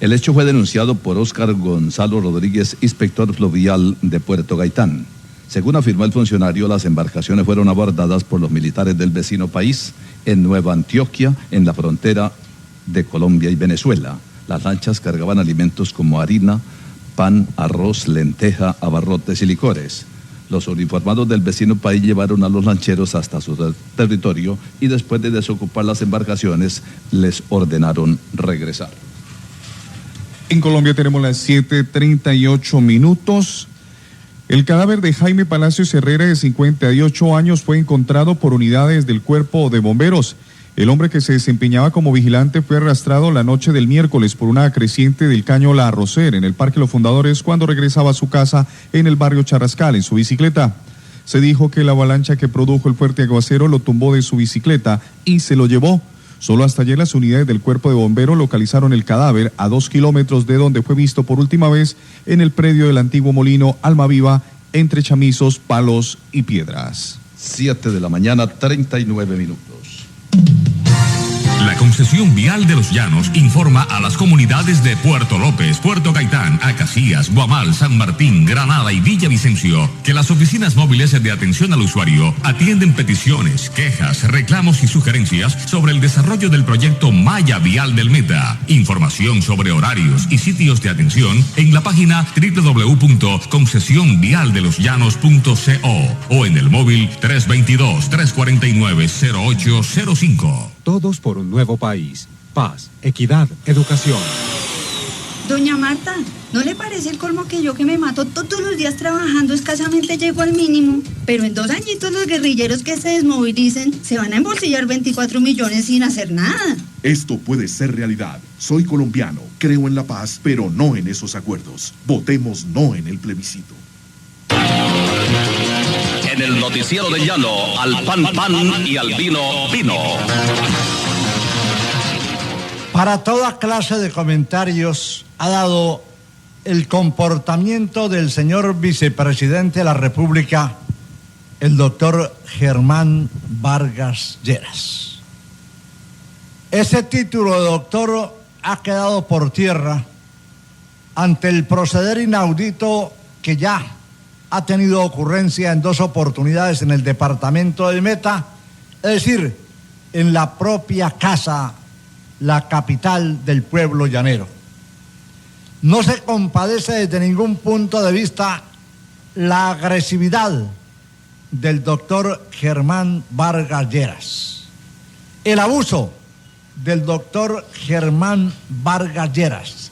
[SPEAKER 2] El hecho fue denunciado por Óscar Gonzalo Rodríguez, inspector fluvial de Puerto Gaitán. Según afirmó el funcionario, las embarcaciones fueron abordadas por los militares del vecino país en Nueva Antioquia, en la frontera de Colombia y Venezuela. Las lanchas cargaban alimentos como harina, pan, arroz, lenteja, abarrotes y licores. Los uniformados del vecino país llevaron a los lancheros hasta su territorio y después de desocupar las embarcaciones les ordenaron regresar.
[SPEAKER 4] En Colombia tenemos las 7:38. El cadáver de Jaime Palacios Herrera, de 58 años, fue encontrado por unidades del Cuerpo de Bomberos. El hombre, que se desempeñaba como vigilante, fue arrastrado la noche del miércoles por una creciente del Caño La Arrocera en el Parque Los Fundadores cuando regresaba a su casa en el barrio Charrascal en su bicicleta. Se dijo que la avalancha que produjo el fuerte aguacero lo tumbó de su bicicleta y se lo llevó. Solo hasta ayer las unidades del Cuerpo de Bomberos localizaron el cadáver a 2 kilómetros de donde fue visto por última vez, en el predio del antiguo molino Almaviva, entre chamizos, palos y piedras.
[SPEAKER 2] 7:39 a.m.
[SPEAKER 20] La Concesión Vial de los Llanos informa a las comunidades de Puerto López, Puerto Gaitán, Acacías, Guamal, San Martín, Granada y Villavicencio que las oficinas móviles de atención al usuario atienden peticiones, quejas, reclamos y sugerencias sobre el desarrollo del proyecto Malla Vial del Meta. Información sobre horarios y sitios de atención en la página www.concesionvialdelosllanos.co o en el móvil 322-349-0805.
[SPEAKER 21] Todos por un nuevo país. Paz, equidad, educación.
[SPEAKER 19] Doña Marta, ¿no le parece el colmo que yo, que me mato todos los días trabajando, escasamente llego al mínimo? Pero en 2 añitos los guerrilleros que se desmovilicen se van a embolsillar 24 millones sin hacer nada.
[SPEAKER 21] Esto puede ser realidad. Soy colombiano, creo en la paz, pero no en esos acuerdos. Votemos no en el plebiscito.
[SPEAKER 1] En el noticiero del llano, al pan pan y al vino vino.
[SPEAKER 6] Para toda clase de comentarios ha dado el comportamiento del señor vicepresidente de la República, el doctor Germán Vargas Lleras. Ese título de doctor ha quedado por tierra ante el proceder inaudito que ya ha tenido ocurrencia en 2 oportunidades en el departamento del Meta, es decir, en la propia casa, la capital del pueblo llanero. No se compadece desde ningún punto de vista la agresividad del doctor Germán Vargas Lleras, el abuso del doctor Germán Vargas Lleras,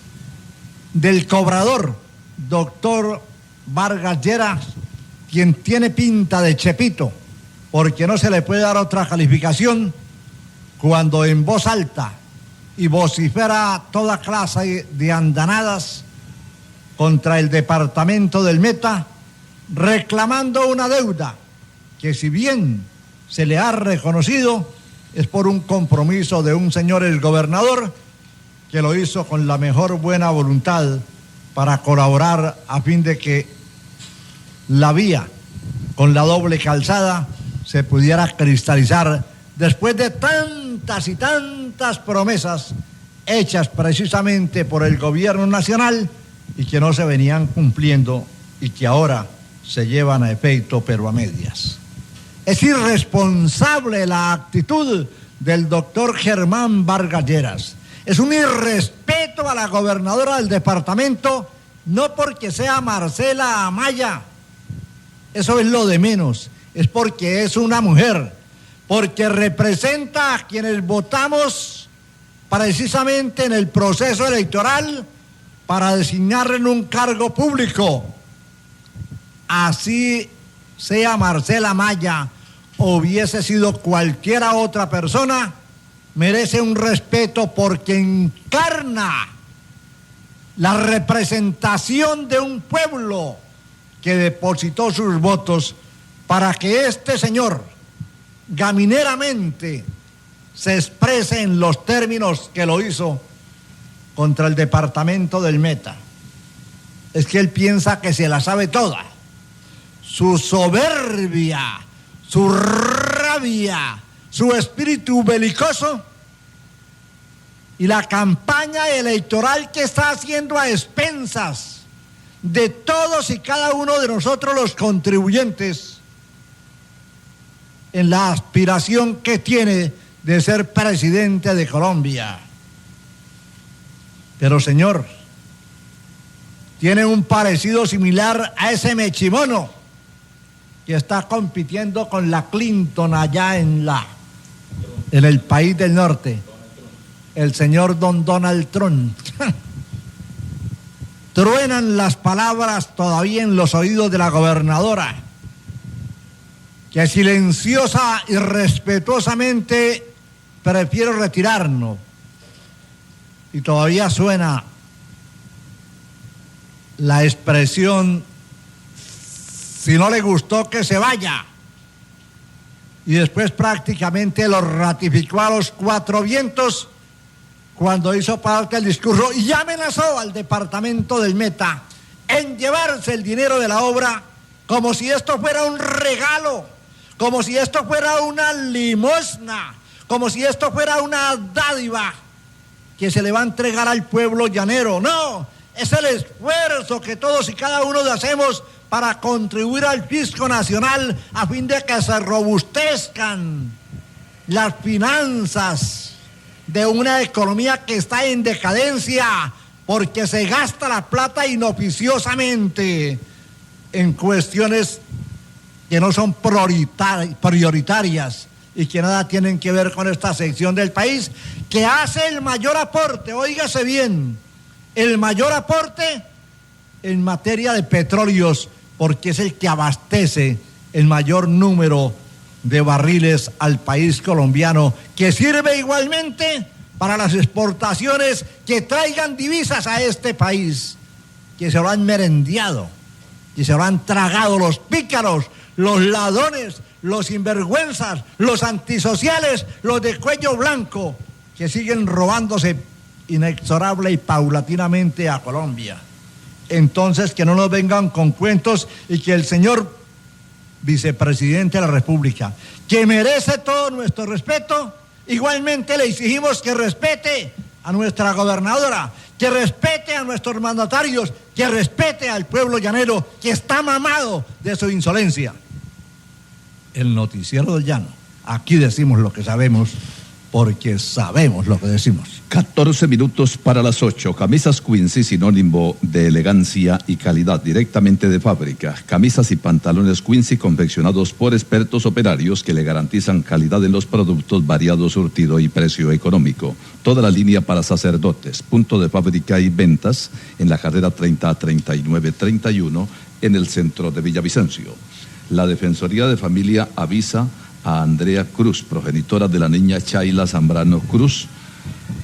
[SPEAKER 6] del cobrador doctor Vargas Lleras, quien tiene pinta de chepito, porque no se le puede dar otra calificación cuando en voz alta y vocifera toda clase de andanadas contra el departamento del Meta, reclamando una deuda que, si bien se le ha reconocido, es por un compromiso de un señor el gobernador que lo hizo con la mejor buena voluntad para colaborar a fin de que la vía con la doble calzada se pudiera cristalizar después de tantas y tantas promesas hechas precisamente por el gobierno nacional y que no se venían cumpliendo y que ahora se llevan a efecto, pero a medias. Es irresponsable la actitud del doctor Germán Vargas Lleras. Es un irrespeto a la gobernadora del departamento, no porque sea Marcela Amaya, eso es lo de menos, es porque es una mujer, porque representa a quienes votamos precisamente en el proceso electoral para designarle en un cargo público. Así sea Marcela Amaya o hubiese sido cualquiera otra persona, merece un respeto porque encarna la representación de un pueblo que depositó sus votos para que este señor gamineramente se exprese en los términos que lo hizo contra el departamento del Meta. Es que él piensa que se la sabe toda. Su soberbia, su rabia, su espíritu belicoso y la campaña electoral que está haciendo a expensas de todos y cada uno de nosotros los contribuyentes en la aspiración que tiene de ser presidente de Colombia. Pero, señor, tiene un parecido similar a ese mechimono que está compitiendo con la Clinton allá en el país del norte, el señor don Donald Trump. Truenan las palabras todavía en los oídos de la gobernadora, que silenciosa y respetuosamente prefiero retirarnos. Y todavía suena la expresión: si no le gustó, que se vaya. Y después prácticamente lo ratificó a los 4 vientos cuando hizo parte del discurso y amenazó al departamento del Meta en llevarse el dinero de la obra como si esto fuera un regalo, como si esto fuera una limosna, como si esto fuera una dádiva que se le va a entregar al pueblo llanero. No, es el esfuerzo que todos y cada uno hacemos para contribuir al fisco nacional a fin de que se robustezcan las finanzas de una economía que está en decadencia porque se gasta la plata inoficiosamente en cuestiones que no son prioritarias y que nada tienen que ver con esta sección del país que hace el mayor aporte, óigase bien, el mayor aporte en materia de petróleos, porque es el que abastece el mayor número de barriles al país colombiano, que sirve igualmente para las exportaciones que traigan divisas a este país, que se lo han merendeado, que se lo han tragado los pícaros, los ladrones, los sinvergüenzas, los antisociales, los de cuello blanco, que siguen robándose inexorable y paulatinamente a Colombia. Entonces, que no nos vengan con cuentos y que el señor vicepresidente de la República, que merece todo nuestro respeto, igualmente le exigimos que respete a nuestra gobernadora, que respete a nuestros mandatarios, que respete al pueblo llanero, que está mamado de su insolencia. El noticiero del llano, aquí decimos lo que sabemos, porque sabemos lo que decimos.
[SPEAKER 2] 14 minutos para las 8. Camisas Quincy, sinónimo de elegancia y calidad directamente de fábrica. Camisas y pantalones Quincy confeccionados por expertos operarios que le garantizan calidad en los productos, variado surtido y precio económico. Toda la línea para sacerdotes. Punto de fábrica y ventas en la carrera 30 a 3931 en el centro de Villavicencio. La Defensoría de Familia avisa a Andrea Cruz, progenitora de la niña Chayla Zambrano Cruz,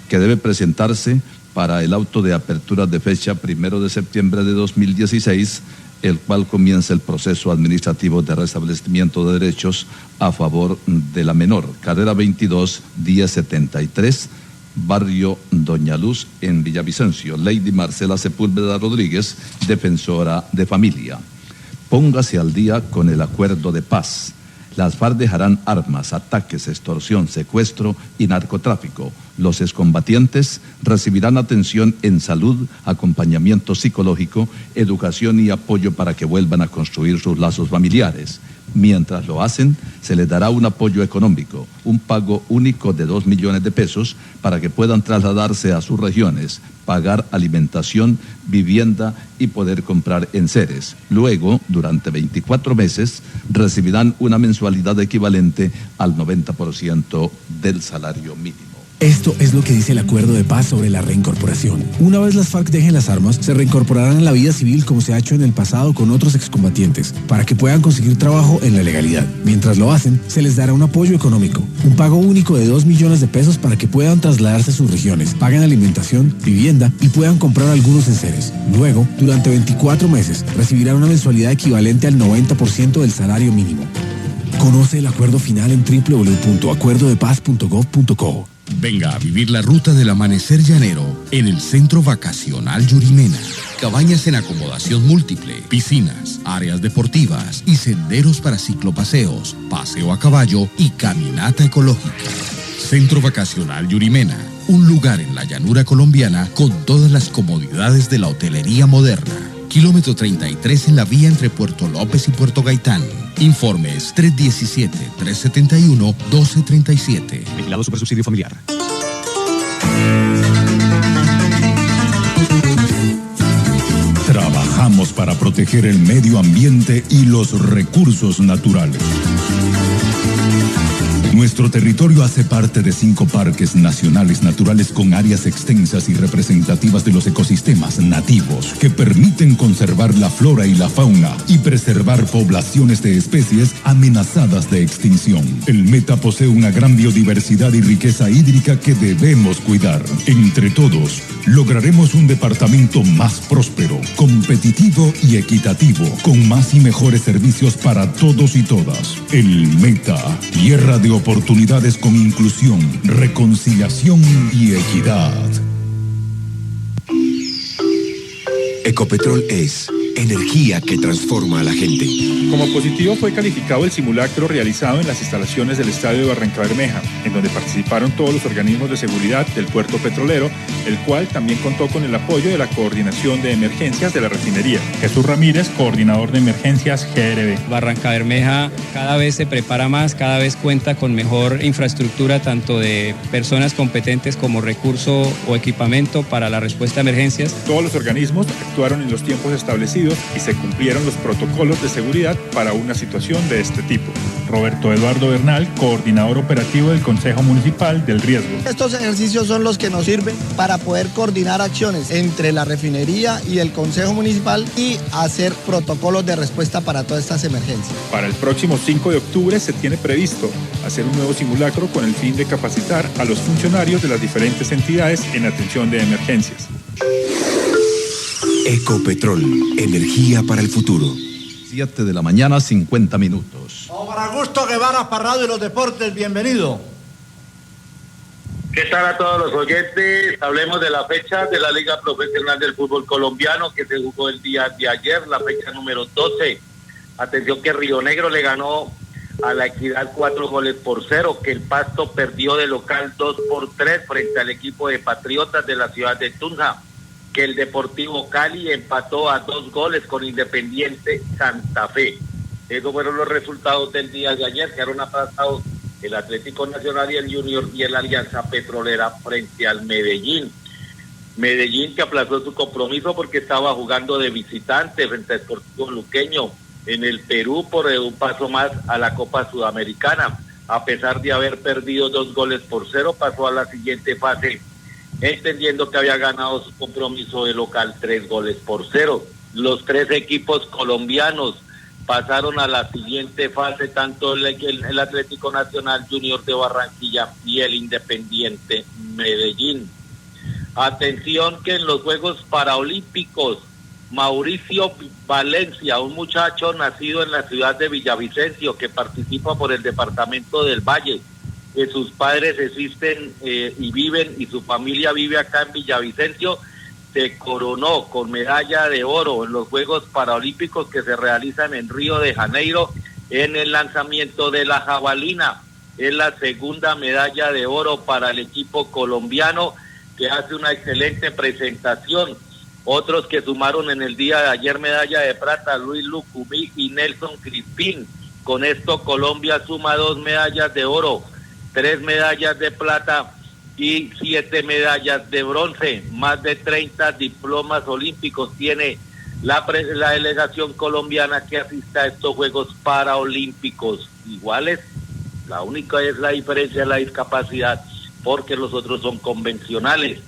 [SPEAKER 2] que debe presentarse para el auto de apertura de fecha 1 de septiembre de 2016, el cual comienza el proceso administrativo de restablecimiento de derechos a favor de la menor. Carrera 22, 1073, barrio Doña Luz, en Villavicencio. Lady Marcela Sepúlveda Rodríguez, defensora de familia. Póngase al día con el acuerdo de paz. Las FARC dejarán armas, ataques, extorsión, secuestro y narcotráfico. Los excombatientes recibirán atención en salud, acompañamiento psicológico, educación y apoyo para que vuelvan a construir sus lazos familiares. Mientras lo hacen, se les dará un apoyo económico, un pago único de 2 millones de pesos para que puedan trasladarse a sus regiones, pagar alimentación, vivienda y poder comprar enseres. Luego, durante 24 meses, recibirán una mensualidad equivalente al 90% del salario mínimo.
[SPEAKER 3] Esto es lo que dice el acuerdo de paz sobre la reincorporación. Una vez las FARC dejen las armas, se reincorporarán a la vida civil como se ha hecho en el pasado con otros excombatientes, para que puedan conseguir trabajo en la legalidad. Mientras lo hacen, se les dará un apoyo económico, un pago único de 2 millones de pesos para que puedan trasladarse a sus regiones, paguen alimentación, vivienda y puedan comprar algunos enseres. Luego, durante 24 meses, recibirán una mensualidad equivalente al 90% del salario mínimo. Conoce el acuerdo final en www.acuerdodepaz.gov.co.
[SPEAKER 22] Venga a vivir la ruta del amanecer llanero en el Centro Vacacional Yurimena. Cabañas en acomodación múltiple, piscinas, áreas deportivas y senderos para ciclopaseos, paseo a caballo y caminata ecológica. Centro Vacacional Yurimena, un lugar en la llanura colombiana con todas las comodidades de la hotelería moderna. Kilómetro 33 en la vía entre Puerto López y Puerto Gaitán. Informes 317-371-1237.
[SPEAKER 23] Vigilado Supersubsidio Familiar.
[SPEAKER 10] Trabajamos para proteger el medio ambiente y los recursos naturales. Nuestro territorio hace parte de 5 parques nacionales naturales con áreas extensas y representativas de los ecosistemas nativos que permiten conservar la flora y la fauna y preservar poblaciones de especies amenazadas de extinción. El Meta posee una gran biodiversidad y riqueza hídrica que debemos cuidar. Entre todos, lograremos un departamento más próspero, competitivo y equitativo, con más y mejores servicios para todos y todas. El Meta, tierra de oportunidades con inclusión, reconciliación y equidad.
[SPEAKER 24] Ecopetrol es energía que transforma a la gente.
[SPEAKER 25] Como positivo fue calificado el simulacro realizado en las instalaciones del Estadio de Barrancabermeja, en donde participaron todos los organismos de seguridad del puerto petrolero, el cual también contó con el apoyo de la Coordinación de Emergencias de la Refinería. Jesús Ramírez, coordinador de emergencias GRB.
[SPEAKER 26] Barrancabermeja cada vez se prepara más, cada vez cuenta con mejor infraestructura, tanto de personas competentes como recurso o equipamiento para la respuesta a emergencias.
[SPEAKER 25] Todos los organismos actuaron en los tiempos establecidos partidos y se cumplieron los protocolos de seguridad para una situación de este tipo. Roberto Eduardo Bernal, coordinador operativo del Consejo Municipal del Riesgo.
[SPEAKER 7] Estos ejercicios son los que nos sirven para poder coordinar acciones entre la refinería y el Consejo Municipal y hacer protocolos de respuesta para todas estas emergencias.
[SPEAKER 25] Para el próximo 5 de octubre se tiene previsto hacer un nuevo simulacro con el fin de capacitar a los funcionarios de las diferentes entidades en atención de emergencias.
[SPEAKER 24] Ecopetrol, energía para el futuro.
[SPEAKER 2] 7 de la mañana, 50 minutos.
[SPEAKER 6] Omar Augusto Guevara Parrado y los deportes, bienvenido.
[SPEAKER 8] ¿Qué tal a todos los oyentes? Hablemos de la fecha de la Liga Profesional del Fútbol Colombiano que se jugó el día de ayer, la fecha número 12. Atención que Río Negro le ganó a la Equidad 4-0, que el Pasto perdió de local 2-3 frente al equipo de Patriotas de la ciudad de Tunja, que el Deportivo Cali empató a 2 goles con Independiente Santa Fe. Esos fueron los resultados del día de ayer, que eran aplazados el Atlético Nacional y el Junior y el Alianza Petrolera frente al Medellín. Medellín que aplazó su compromiso porque estaba jugando de visitante frente al Sportivo Luqueño en el Perú por un paso más a la Copa Sudamericana. A pesar de haber perdido 2-0, pasó a la siguiente fase, entendiendo que había ganado su compromiso de local 3-0. Los 3 equipos colombianos pasaron a la siguiente fase, tanto el Atlético Nacional, Junior de Barranquilla y el Independiente Medellín. Atención que en los Juegos Paralímpicos, Mauricio Valencia, un muchacho nacido en la ciudad de Villavicencio que participa por el departamento del Valle, que sus padres existen y viven y su familia vive acá en Villavicencio, se coronó con medalla de oro en los Juegos Paralímpicos que se realizan en Río de Janeiro en el lanzamiento de la jabalina. Es la segunda medalla de oro para el equipo colombiano, que hace una excelente presentación. Otros que sumaron en el día de ayer medalla de plata, Luis Lucumí y Nelson Crispín. Con esto Colombia suma 2 medallas de oro, 3 medallas de plata y 7 medallas de bronce. Más de 30 diplomas olímpicos tiene la delegación colombiana que asiste a estos Juegos Paralímpicos. Iguales, la única es la diferencia de la discapacidad, porque los otros son convencionales.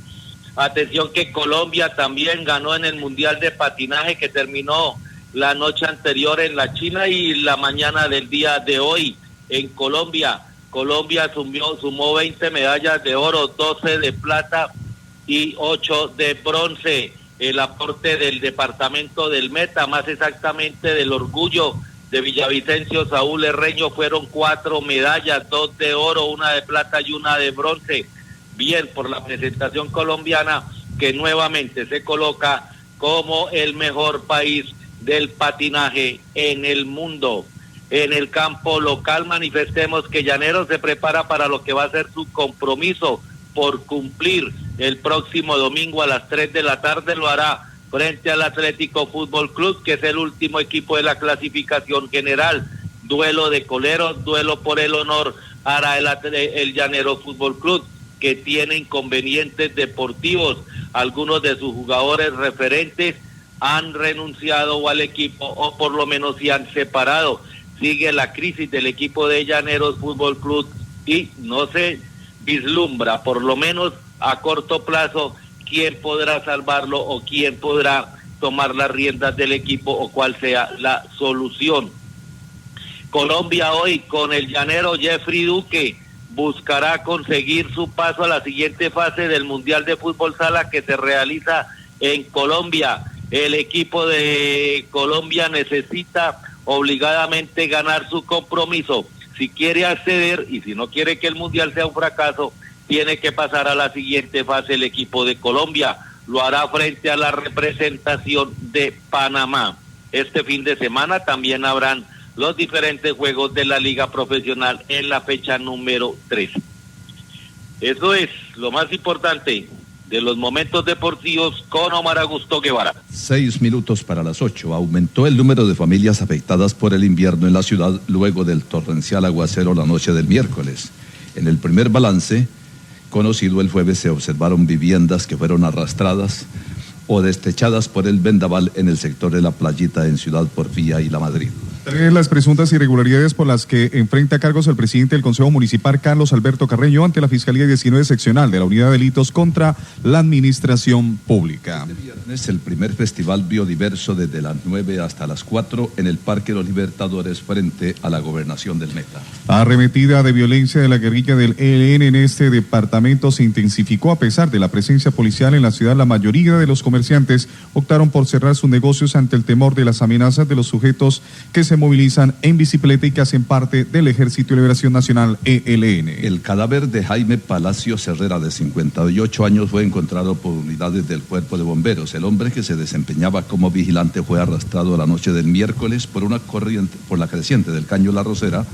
[SPEAKER 8] Atención que Colombia también ganó en el Mundial de Patinaje que terminó la noche anterior en la China y la mañana del día de hoy en Colombia. Colombia sumó 20 medallas de oro, 12 de plata y 8 de bronce. El aporte del departamento del Meta, más exactamente del Orgullo de Villavicencio, Saúl Herreño, fueron 4 medallas, 2 de oro, 1 de plata y 1 de bronce. Bien por la presentación colombiana, que nuevamente se coloca como el mejor país del patinaje en el mundo. En el campo local manifestemos que Llaneros se prepara para lo que va a ser su compromiso por cumplir el próximo domingo a las 3 de la tarde. Lo hará frente al Atlético Fútbol Club, que es el último equipo de la clasificación general. Duelo de coleros, duelo por el honor, hará el Llaneros Fútbol Club, que tiene inconvenientes deportivos. Algunos de sus jugadores referentes han renunciado al equipo o por lo menos se han separado. Sigue la crisis del equipo de Llaneros Fútbol Club y no se vislumbra, por lo menos a corto plazo, quién podrá salvarlo o quién podrá tomar las riendas del equipo o cuál sea la solución. Colombia hoy con el llanero Jeffrey Duque buscará conseguir su paso a la siguiente fase del Mundial de Fútbol Sala que se realiza en Colombia. El equipo de Colombia necesita obligadamente ganar su compromiso. Si quiere acceder y si no quiere que el Mundial sea un fracaso, tiene que pasar a la siguiente fase el equipo de Colombia. Lo hará frente a la representación de Panamá. Este fin de semana también habrán los diferentes juegos de la Liga Profesional en la fecha número 3. Eso es lo más importante de los momentos deportivos con Omar Augusto Guevara.
[SPEAKER 2] 6 minutos para las 8. Aumentó el número de familias afectadas por el invierno en la ciudad luego del torrencial aguacero la noche del miércoles. En el primer balance, conocido el jueves, se observaron viviendas que fueron arrastradas o destechadas por el vendaval en el sector de La Playita en Ciudad Porfía y La Madrid.
[SPEAKER 4] Las presuntas irregularidades por las que enfrenta cargos el presidente del Consejo Municipal, Carlos Alberto Carreño, ante la Fiscalía 19 Seccional de la Unidad de Delitos contra la Administración Pública.
[SPEAKER 2] Este viernes el primer festival biodiverso desde las 9 hasta las 4 en el Parque Los Libertadores frente a la Gobernación del Meta.
[SPEAKER 4] Arremetida de violencia de la guerrilla del ELN en este departamento se intensificó a pesar de la presencia policial en la ciudad. La mayoría de los comerciantes optaron por cerrar sus negocios ante el temor de las amenazas de los sujetos que se movilizan en bicicleta y que hacen parte del Ejército de Liberación Nacional, ELN.
[SPEAKER 2] El cadáver de Jaime Palacios Herrera, de 58 años, fue encontrado por unidades del Cuerpo de Bomberos. El hombre, que se desempeñaba como vigilante, fue arrastrado la noche del miércoles por la creciente del Caño La Rosera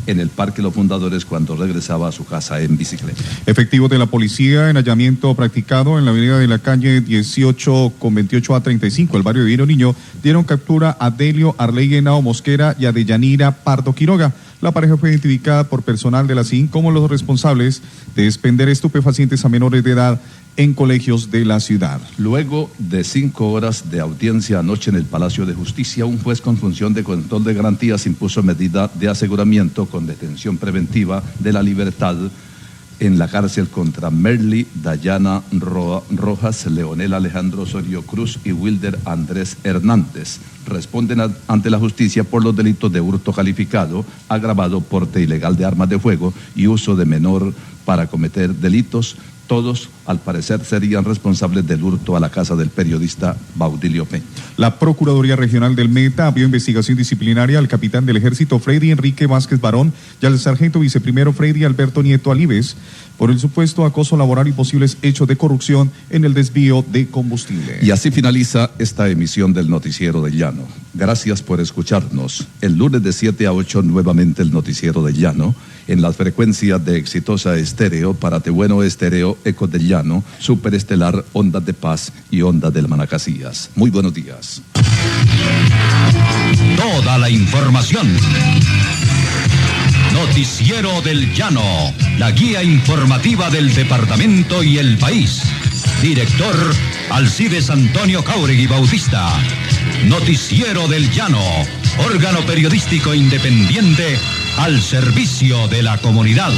[SPEAKER 2] en el Parque Los Fundadores cuando regresaba a su casa en bicicleta.
[SPEAKER 4] Efectivos de la policía en hallamiento practicado en la avenida de la calle 18 con 28 a 35, el barrio de Vino Niño, dieron captura a Delio Arley Henao Mosquera y a Deyanira Pardo Quiroga. La pareja fue identificada por personal de la CIN como los responsables de expender estupefacientes a menores de edad en colegios de la ciudad.
[SPEAKER 2] Luego de 5 horas de audiencia anoche en el Palacio de Justicia, un juez con función de control de garantías impuso medida de aseguramiento con detención preventiva de la libertad en la cárcel contra Merly Dayana Rojas, Leonel Alejandro Osorio Cruz y Wilder Andrés Hernández. Responden ante la justicia por los delitos de hurto calificado, agravado, porte ilegal de armas de fuego y uso de menor para cometer delitos. Todos, al parecer, serían responsables del hurto a la casa del periodista Baudilio Peña.
[SPEAKER 4] La Procuraduría Regional del Meta abrió investigación disciplinaria al capitán del Ejército Freddy Enrique Vázquez Barón y al sargento viceprimero Freddy Alberto Nieto Alives por el supuesto acoso laboral y posibles hechos de corrupción en el desvío de combustible.
[SPEAKER 2] Y así finaliza esta emisión del Noticiero del Llano. Gracias por escucharnos. El lunes de 7 a 8 nuevamente el Noticiero del Llano en las frecuencias de Exitosa Estéreo, Paratebueno Estéreo, Ecos del Llano, Superestelar, Ondas de Paz y Ondas del Manacasías. Muy buenos días.
[SPEAKER 1] Toda la información. Noticiero del Llano, la guía informativa del departamento y el país. Director Alcides Antonio Cáuregui Bautista. Noticiero del Llano, órgano periodístico independiente al servicio de la comunidad.